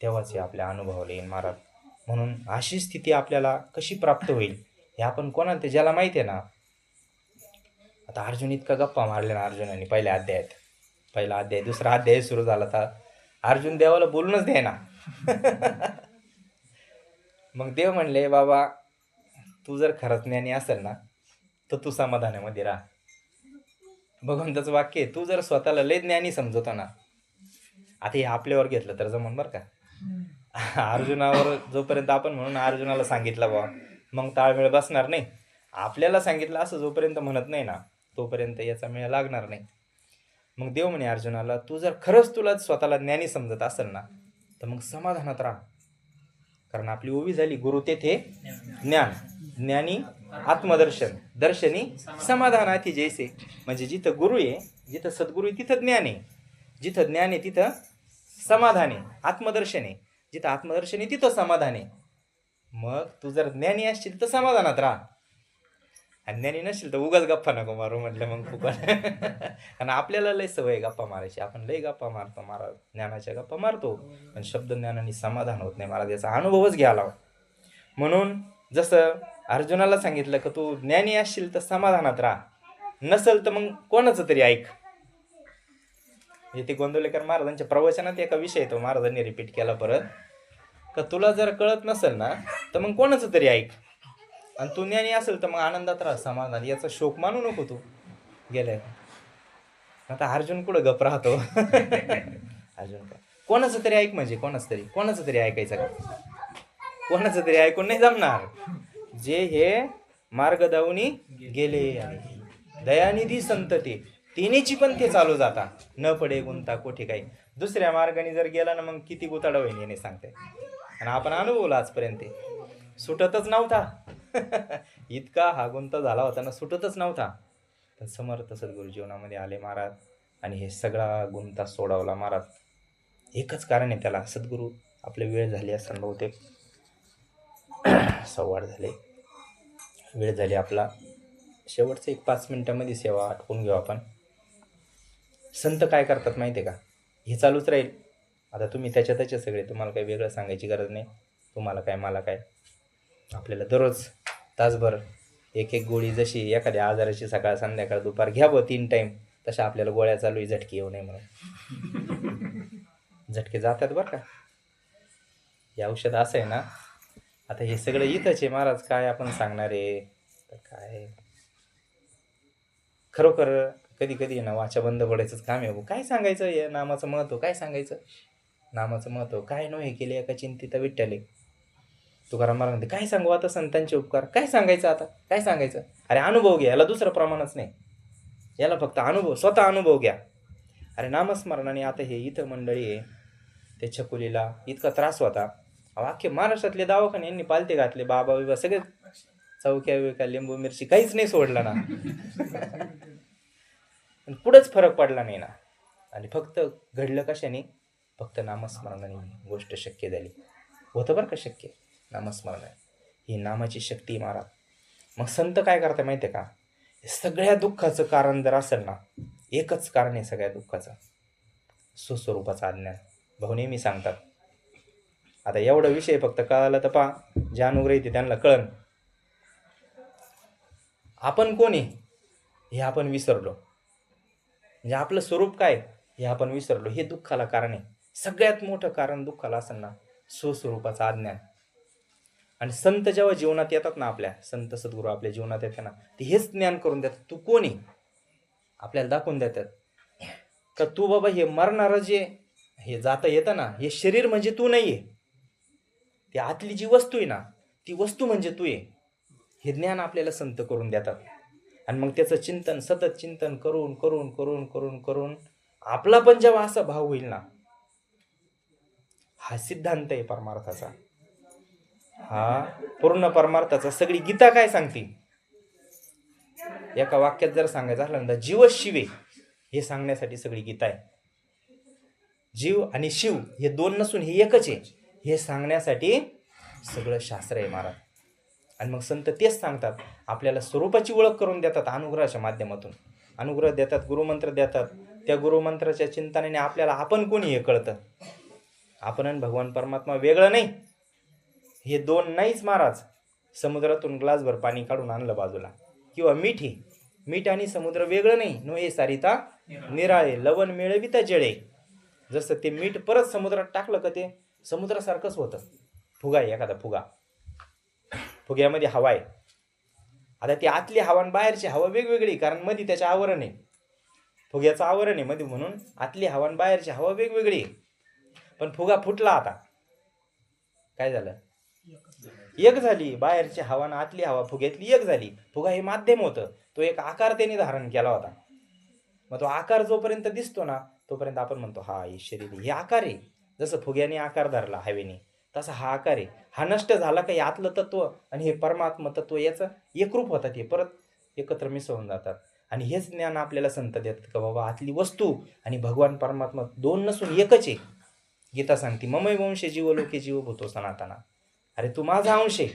तेव्हाच हे आपल्या अनुभवाला येईल महाराज. म्हणून अशी स्थिती आपल्याला कशी प्राप्त होईल हे आपण कोणाला, ते ज्याला माहिती आहे ना. आता अर्जुन इतका गप्पा मारले ना अर्जुनाने पहिल्या अध्यायात, पहिला अध्याय, दुसरा अध्याय सुरू झाला तर अर्जुन देवाला बोलूनच द्याय ना. मग देव म्हणले बाबा तू जर खरंच ज्ञानी असेल ना तर तू समाधानामध्ये राहा. भगवंताचं वाक्य आहे, तू जर स्वतःला लय ज्ञानी समजवतो ना, आता हे आपल्यावर घेतलं तर जमन बरं का. अर्जुनावर जोपर्यंत आपण म्हणून अर्जुनाला सांगितलं बा, मग ताळमेळ बसणार नाही. आपल्याला सांगितलं असं जोपर्यंत म्हणत नाही ना, तोपर्यंत याचा मेळ लागणार नाही. मग देव म्हणे अर्जुनाला, तू जर खरंच तुला स्वतःला ज्ञानी समजत असेल ना तर मग समाधानात राहा. कारण आपली ओवी झाली, गुरु तेथे ज्ञान, ज्ञानी आत्मदर्शन, दर्शनी समाधानाती जैसे. म्हणजे जिथं गुरु आहे, जिथं सद्गुरू आहे तिथं ज्ञान आहे, जिथं ज्ञान आहे तिथं समाधान आहे, आत्मदर्शन आहे, जिथं आत्मदर्शन आहे तिथं समाधान आहे. मग तू जर ज्ञानी असशील तर समाधानात राहा, आणि ज्ञानी नसशील तर उगाच गप्पा नको मारू म्हटलं मग फुकट. कारण आपल्याला लय सवय गप्पा मारायची, आपण लय गप्पा मारतो महाराज, ज्ञानाच्या गप्पा मारतो, पण शब्द ज्ञानाने समाधान होत नाही महाराज, याचा अनुभवच घ्यायला. म्हणून जसं अर्जुनाला सांगितलं की तू ज्ञानी असशील तर समाधानात राहा, नसेल तर मग कोणाचं तरी ऐक. ते गोंदवलेकर महाराजांच्या प्रवचनात एका विषय तो महाराजांनी रिपीट केला परत, का तुला जर कळत नसेल ना तर मग कोणाचं तरी ऐक, आणि तू ज्ञानी असेल तर मग आनंदात राहा, समाधान, याचा शोक मानू नको तू. गेलाय आता अर्जुन कुठं गप राहतो. अर्जुन काय कोणाचं तरी ऐक, म्हणजे कोणाचं तरी ऐकायचं का, कोणाचं तरी ऐकून नाही जमणार. जे हे मार्ग दावनी गेले दयानिधी संत ते तिनेची पण ते चालू जाता, न पडे गुंता कोठे काही. दुसऱ्या मार्गाने जर गेला ना मग किती गुताडा होईल याने सांगते. आणि आपण अनुभवला आजपर्यंत सुटतच नव्हता. इतका हा गुंता झाला होता ना, सुटतच नव्हता. पण समर्थ सद्गुरू जीवनामध्ये आले महाराज आणि हे सगळा गुंता सोडवला महाराज. एकच कारण आहे त्याला, सद्गुरू आपले वेळ झाली असताना बहुतेक 8:15 झाले, वेळ झाली आपला. शेवटचं 5 मिनिटामध्ये सेवा आटपून घेऊ आपण. संत काय करतात माहिती आहे का, हे चालूच राहील. आता तुम्ही त्याच्यातच सगळे, तुम्हाला काही वेगळं सांगायची गरज नाही. तुम्हाला काय मला काय, आपल्याला दररोज तासभर एक गोळी, जशी एखाद्या आजाराची सकाळ संध्याकाळ दुपार घ्या 3 टाईम, तशा आपल्याला गोळ्या चालू आहे झटके येऊ नये म्हणून. झटके जातात बरं का. हे औषध असं आहे ना, आता हे सगळं इथंच आहे महाराज, काय आपण सांगणार आहे. तर काय खरोखर कधी कधी ना वाचा बंद पडायचंच काम आहे. काय सांगायचं या नामाचं महत्त्व, काय सांगायचं नामाचं महत्त्व. काय नो हे केले एका चिंतित विठ्ठले. तुकाराम महाराज म्हणते काय सांगू आता संतांचे उपकार, काय सांगायचं आता, काय सांगायचं. अरे अनुभव घ्या, याला दुसरं प्रमाणच नाही. याला फक्त अनुभव, स्वतः अनुभव घ्या. अरे नामस्मरणाने आता हे इथं मंडळी आहे, ते छकुलीला इतका त्रास होता. अख्खे महाराष्ट्रातले दवाखाने यांनी पालते घातले, बाबा बिबा सगळे चौक्या बिका लिंबू मिरची काहीच नाही सोडलं ना. पुढंच फरक पडला नाही ना. आणि फक्त घडलं कशाने, फक्त नामस्मरणाने गोष्ट शक्य झाली. होतं बरं का शक्य नामस्मरणाने. ही नामाची शक्ती महाराज. मग संत काय करता माहिती आहे का, सगळ्या दुःखाचं कारण जर असेल ना, एकच कारण आहे सगळ्या दुःखाचं, स्वस्वरूपाचं अज्ञान. भाऊ नेहमी सांगतात. आता एवढा विषय फक्त कळाला तर पहा, जे अनुग्रही त्यांना कळन. आपण कोण आहे हे आपण विसरलो, म्हणजे आपलं स्वरूप काय हे आपण विसरलो. हे दुःखाला कारण आहे. सगळ्यात मोठं कारण दुःखाला असेल ना, स्वस्वरूपाचं अज्ञान. आणि संत जेव्हा जीवनात येतात ना, आपल्या संत सद्गुरू आपल्या जीवनात येतात ना, ते हेच ज्ञान करून देतात. तू कोण आहे आपल्याला दाखवून देतात का, तू बाबा हे मरणारं जे हे जाता येतं ना, हे शरीर म्हणजे तू नाही आहे. ती आतली जी वस्तू आहे ना, ती वस्तू म्हणजे तू आहे. हे ज्ञान आपल्याला संत करून देतात. आणि मग त्याचं चिंतन, सतत चिंतन करून करून करून करून करून आपला पण जेव्हा असा भाव होईल ना, हा सिद्धांत आहे परमार्थाचा. हा पूर्ण परमार्थाचा. सगळी गीता काय सांगते, एका वाक्यात जर सांगायचं झालं ना, जीव शिवे हे सांगण्यासाठी सगळी गीता आहे. जीव आणि शिव हे दोन नसून हे एकच आहे हे सांगण्यासाठी सगळं शास्त्र आहे महाराज. आणि मग संत तेच सांगतात, आपल्याला स्वरूपाची ओळख करून देतात अनुग्रहाच्या माध्यमातून. अनुग्रह देतात, गुरुमंत्र देतात. त्या गुरुमंत्राच्या चिंतनाने आपल्याला आपण कोणी हे कळतं. आपण आणि भगवान परमात्मा वेगळं नाही, हे दोन नाहीच महाराज. समुद्रातून ग्लासभर पाणी काढून आणलं बाजूला, किंवा मीठ आणि समुद्र वेगळं नाही. नो हे सारिता निराळे, लवण मिळविता जळे. जसं ते मीठ परत समुद्रात टाकलं का ते समुद्रासारखंच होतं. फुगा आहे एखादा फुगा, फुग्यामध्ये हवा आहे. आता ती आतली हवा आणि बाहेरची हवा वेगवेगळी, कारण मध्ये त्याचं आवरण आहे, फुग्याचं आवरण आहे मध्ये, म्हणून आतली हवा आणि बाहेरची हवा वेगवेगळी आहे. पण फुगा फुटला, आता काय झालं, एक झाली. बाहेरची हवा आणि आतली हवा फुग्यातली एक झाली. फुगा हे माध्यम होतं, तो एक आकार त्याने धारण केला होता. मग तो आकार जोपर्यंत दिसतो ना, तोपर्यंत आपण म्हणतो हा हे शरीर, हे आकार आहे. जसं फुग्याने आकार धरला हवेने, तसा हा आकार आहे. हा नष्ट झाला काही आतलं तत्व आणि हे परमात्मा तत्व याचं एकरूप होतात, हे परत एकत्र मिसळून जातात. आणि हेच ज्ञान आपल्याला संत देतात का बाबा आतली वस्तू आणि भगवान परमात्मा दोन नसून एकच आहे. गीता सांगते ममै वंशे जीव लोके जीव भूतो सनातना. अरे तू माझा अंश आहे,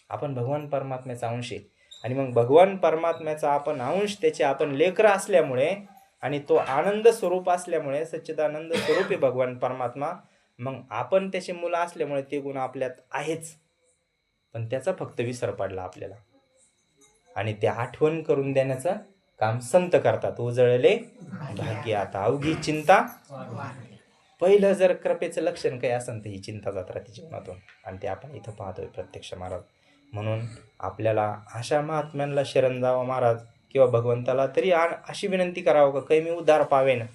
आपण भगवान परमात्म्याचा अंश आहे. आणि मग भगवान परमात्म्याचा आपण अंश, त्याचे आपण लेकरं असल्यामुळे आणि तो आनंद स्वरूप असल्यामुळे, सच्चिदानंद स्वरूप आहे भगवान परमात्मा, मग आपण त्याचे मुलं असल्यामुळे ते गुण आपल्यात आहेच. पण त्याचा फक्त विसर पडला आपल्याला. आणि ते आठवण करून देण्याचं काम संत करतात. उजळले भाग्य आता अवघी चिंता. पहिलं जर कृपेचं लक्षण काही असेल तर ही चिंता जात राहते जीवनातून, आणि ते आपण इथं पाहतोय प्रत्यक्ष महाराज. म्हणून आपल्याला अशा महात्म्यांना शरण जावं महाराज, किंवा भगवंताला तरी अशी विनंती करावं का काही मी उद्धार पावेन.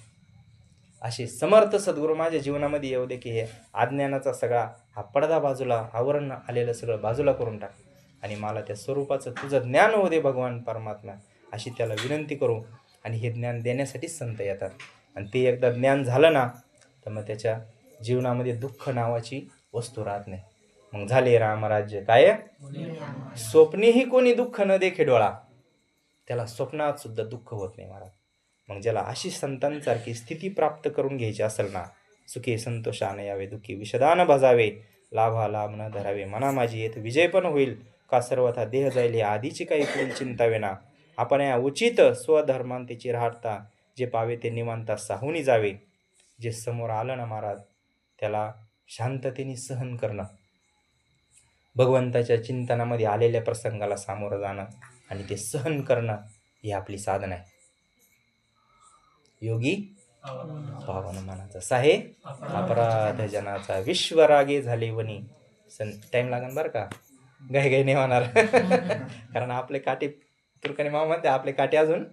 असे समर्थ सद्गुरू माझ्या जीवनामध्ये येऊ दे, की हे अज्ञानाचा सगळा हा पडदा बाजूला, आवरण आलेलं सगळं बाजूला करून टाक, आणि मला त्या स्वरूपाचं तुझं ज्ञान होऊ दे भगवान परमात्मा, अशी त्याला विनंती करू. आणि हे ज्ञान देण्यासाठीच संत येतात. आणि ते एकदा ज्ञान झालं ना, तर मग त्याच्या जीवनामध्ये दुःख नावाची वस्तू राहत नाही. मग झाले रामराज्य काय, स्वप्नेही कोणी दुःख न देखे डोळा, त्याला स्वप्नात सुद्धा दुःख होत नाही महाराज. मग ज्याला अशी संतांसारखी स्थिती प्राप्त करून घ्यायची असेल ना, सुखी संतोषाने यावे, दुःखी विषदान भजावे, लाभा लाभ न धरावे, मना माझी येत विजय पण होईल, का सर्वथा देह जाईल हे आधीची काही कुल चिंतावे ना. आपण या उचित स्वधर्मांतेची राहता, जे पावे ते निवांता साहूनी जावे. जे समोर आलं ना महाराज, त्याला शांततेने सहन करणं, भगवंताच्या चिंतनामध्ये आलेल्या प्रसंगाला सामोरं जाणं आणि ते सहन करणं, ही आपली साधना आहे. योगी पावन मनाचा साहे अपराध जनाचा विश्वरागे झाले वनी. टाइम लागेल बरं का, गाई नाही होणार. कारण आपले काठी तुर्कानी मामा म्हणते आपले काठी अजून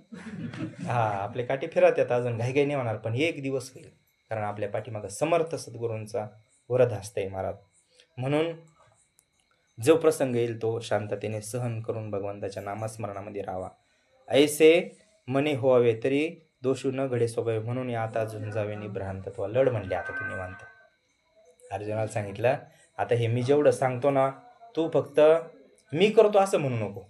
आपले काठी फिरत येतात अजून, घाई नाही होणार. पण एक दिवस होईल, कारण आपल्या पाठीमागं समर्थ सद्गुरूंचा वरद हस्त आहे महाराज. म्हणून जो प्रसंग येईल तो शांततेने सहन करून भगवंताच्या नामस्मरणामध्ये राहावा. ऐसे मने होवावे तरी दोषू न घडे स्वभाव. म्हणून आता झुंजावे निभ्रांतत्व. लढ म्हणले आता तू निवांत. अर्जुनाला सांगितलं आता हे मी जेवढं सांगतो ना, तू फक्त मी करतो असं म्हणू नको.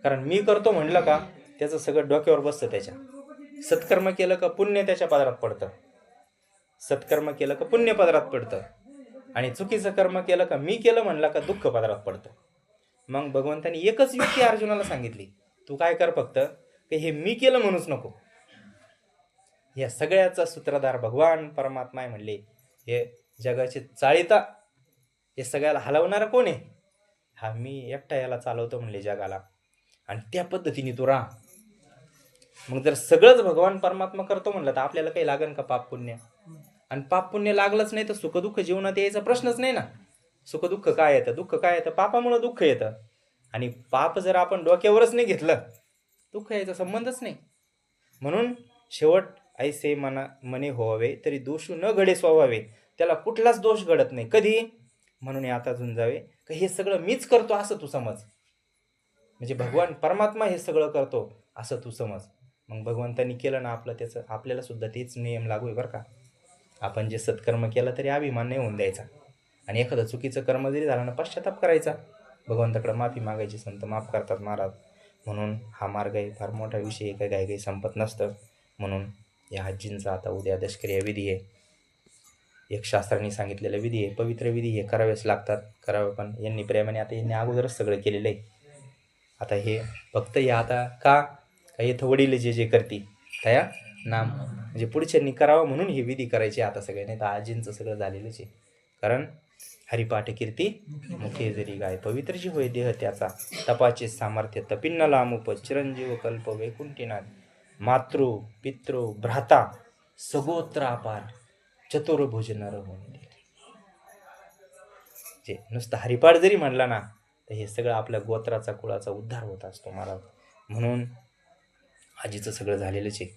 कारण मी करतो म्हणलं का त्याचं सगळं डोक्यावर बसतं. त्याच्या सत्कर्म केलं का पुण्य त्याच्या पदरात पडतं, सत्कर्म केलं का पुण्य पदरात पडतं, आणि चुकीचं कर्म केलं का मी केलं म्हणलं का दुःख पदरात पडतं. मग भगवंतानी एकच युक्ती अर्जुनाला सांगितली, तू काय कर फक्त की हे मी केलं म्हणूच नको. या सगळ्याचा सूत्रधार भगवान परमात्मा आहे म्हणले. हे जगाची चाळीता, हे सगळ्याला हलवणारा कोण आहे? हा मी एकटा याला चालवतो म्हणले जगाला, आणि त्या पद्धतीने तू राहा. मग जर सगळंच भगवान परमात्मा करतो म्हणलं तर आपल्याला काही लागेल का पाप पुण्य? आणि पाप पुण्य लागलंच नाही तर सुखदुःख जीवनात यायचा प्रश्नच नाही ना. सुखदुःख काय येतं? दुःख काय येतं? पापामुळे दुःख येतं. आणि पाप जर आपण डोक्यावरच नाही घेतलं, दुःख यायचा संबंधच नाही. म्हणून शेवट ऐसे मने होवावे तरी दोषू न घडे स्वभावे. त्याला कुठलाच दोष घडत नाही कधी. म्हणून आता झुंजावे का हे सगळं मीच करतो असं तू समज. म्हणजे भगवान परमात्मा हे सगळं करतो असं तू समज. मग भगवंतांनी केलं ना आपलं, त्याचं आपल्याला सुद्धा तेच नियम लागू आहे बरं का. आपण जे सत्कर्म केलं तरी अभिमान नाही होऊन द्यायचा, आणि एखादं चुकीचं कर्म जरी झालं ना पश्चाताप करायचा, भगवंताकडे माफी मागायची. संत माफ करतात महाराज. म्हणून हा मार्ग आहे, फार मोठा विषय आहे, काही काही संपत नसतं. म्हणून या हज्जींचा आता उद्या दशक्रिया विधी आहे. एक शास्त्रांनी सांगितलेला विधी आहे, पवित्र विधी हे करावेच लागतात. करावे पण यांनी प्रेमाने, आता यांनी अगोदरच सगळं केलेलं आहे. आता हे फक्त या आता का इथं वडील जे करते त्या नाम म्हणजे पुढच्यांनी करावं म्हणून ही विधी करायची आता सगळ्यांनी. तर आजींचं सगळं झालेलंच आहे. कारण हरिपाठ कीर्ती मुखे जरी गाय, पवित्र जी होय देह त्याचा, तपाचे सामर्थ्य तपिन्न लामुप, चिरंजीव कल्प वैकुंठीनाथ, मातृ पितृ भ्राता सगोत्र अपार, चतुर्भुज नर होऊन. जे नुसतं हरिपाठ जरी म्हणला ना तर हे सगळं आपल्या गोत्राचा कुळाचा उद्धार होत असतो महाराज. म्हणून आजीचं सगळं झालेलंच आहे.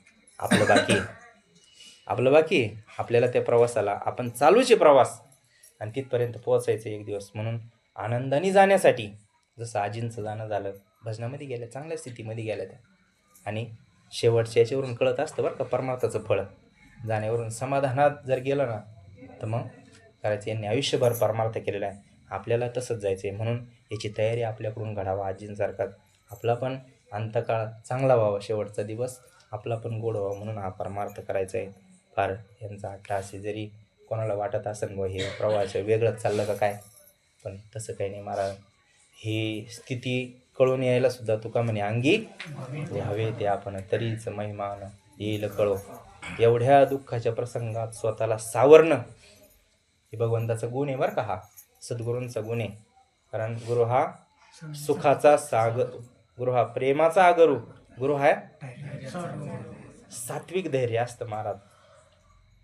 आपलं बाकी आपल्याला त्या प्रवासाला आपण चालूचे प्रवास, आणि तिथपर्यंत पोहोचायचं एक दिवस. म्हणून आनंदाने जाण्यासाठी जसं आजींचं जाणं झालं, भजनामध्ये गेल्या, चांगल्या स्थितीमध्ये गेल्या त्या, आणि शेवटच्या याच्यावरून कळत असतं बरं का परमार्थाचं फळ. जाण्यावरून समाधानात जर गेलं ना तर मग करायचं. यांनी आयुष्यभर परमार्थ केलेला आहे, आपल्याला तसंच जायचं आहे. म्हणून याची तयारी आपल्याकडून घडावा. आजींसारखा आपला पण अंतकाळ चांगला व्हावा, शेवटचा दिवस आपला पण गोड व्हावा, म्हणून हा परमार्थ करायचा आहे. फार यांचा अट्टाहासी जरी कोणाला वाटत असेल व हे प्रवास वेगळंच चाललं का काय, पण तसं काही नाही महाराज. ही स्थिती कळून यायला सुद्धा तुका म्हणे अंगी व्हावे ते आपण, तरीच महिमान येईल कळो. एवढ्या दुःखाच्या प्रसंगात स्वतःला सावरणं हे भगवंताचा गुण आहे बरं का. हा सद्गुरूंचा गुण आहे. कारण गुरु हा सुखाचा सागर, गुरु हा प्रेमाचा आगरू, गुरु हा सात्विक धैर्य असतं महाराज.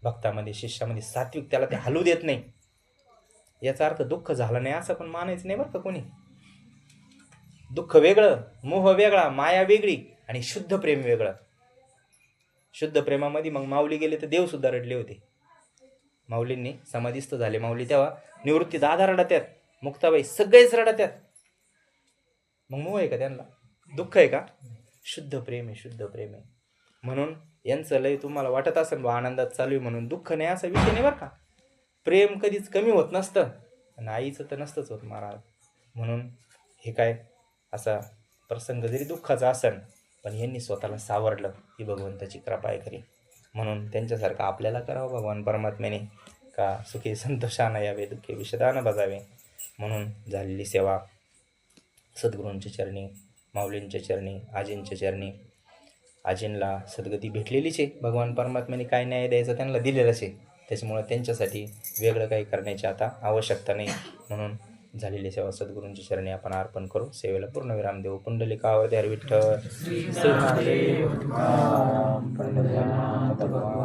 भक्तामध्ये शिष्यामध्ये सात्विक, त्याला ते हलू देत नाही. याचा अर्थ दुःख झालं नाही असं पण मानायचं नाही बरं का कोणी. दुःख वेगळं, मोह वेगळा, माया वेगळी, आणि शुद्ध प्रेम वेगळं. शुद्ध प्रेमामध्ये मग माऊली गेले तर देव सुद्धा रडले होते. माऊलींनी समाधिस्थ झाले माऊली तेव्हा निवृत्ती दादा रडत्यात, मुक्ताबाई सगळेच रडत्यात. मग मोह आहे का त्यांना? दुःख आहे का? शुद्ध प्रेम आहे, शुद्ध प्रेम आहे. म्हणून यांचं लय तुम्हाला वाटत असेल बा आनंदात चालू आहे म्हणून, दुःख नाही असा विषय नाही बरं का. प्रेम कधीच कमी होत नसतं, आणि आईचं तर नसतंच होत महाराज. म्हणून हे काय असा प्रसंग जरी दुःखाचा असेल पण यांनी स्वतःला सावरलं, ही भगवंताची कृपा आहे खरी. म्हणून त्यांच्यासारखं आपल्याला करावं भगवान परमात्म्याने, का सुखी संतोषानं यावे, दुःखी विषदानं बजावे. म्हणून झालेली सेवा सद्गुरूंच्या चरणी, माऊलींच्या चरणी, आजींच्या चरणी. आजींना सद्गती भेटलेलीच आहे. भगवान परमात्म्याने काय न्याय द्यायचा त्यांना दिलेलाच आहे. त्याच्यामुळे त्यांच्यासाठी वेगळं काही करण्याची आता आवश्यकता नाही. म्हणून झालेली सेवा सद्गुरूंची चरणी आपण अर्पण करू. सेवेला पूर्णविराम देऊ. पुंडलिकावधार विठ्ठल श्री महादेव तुकाराम, पंढरीनाथ भगवान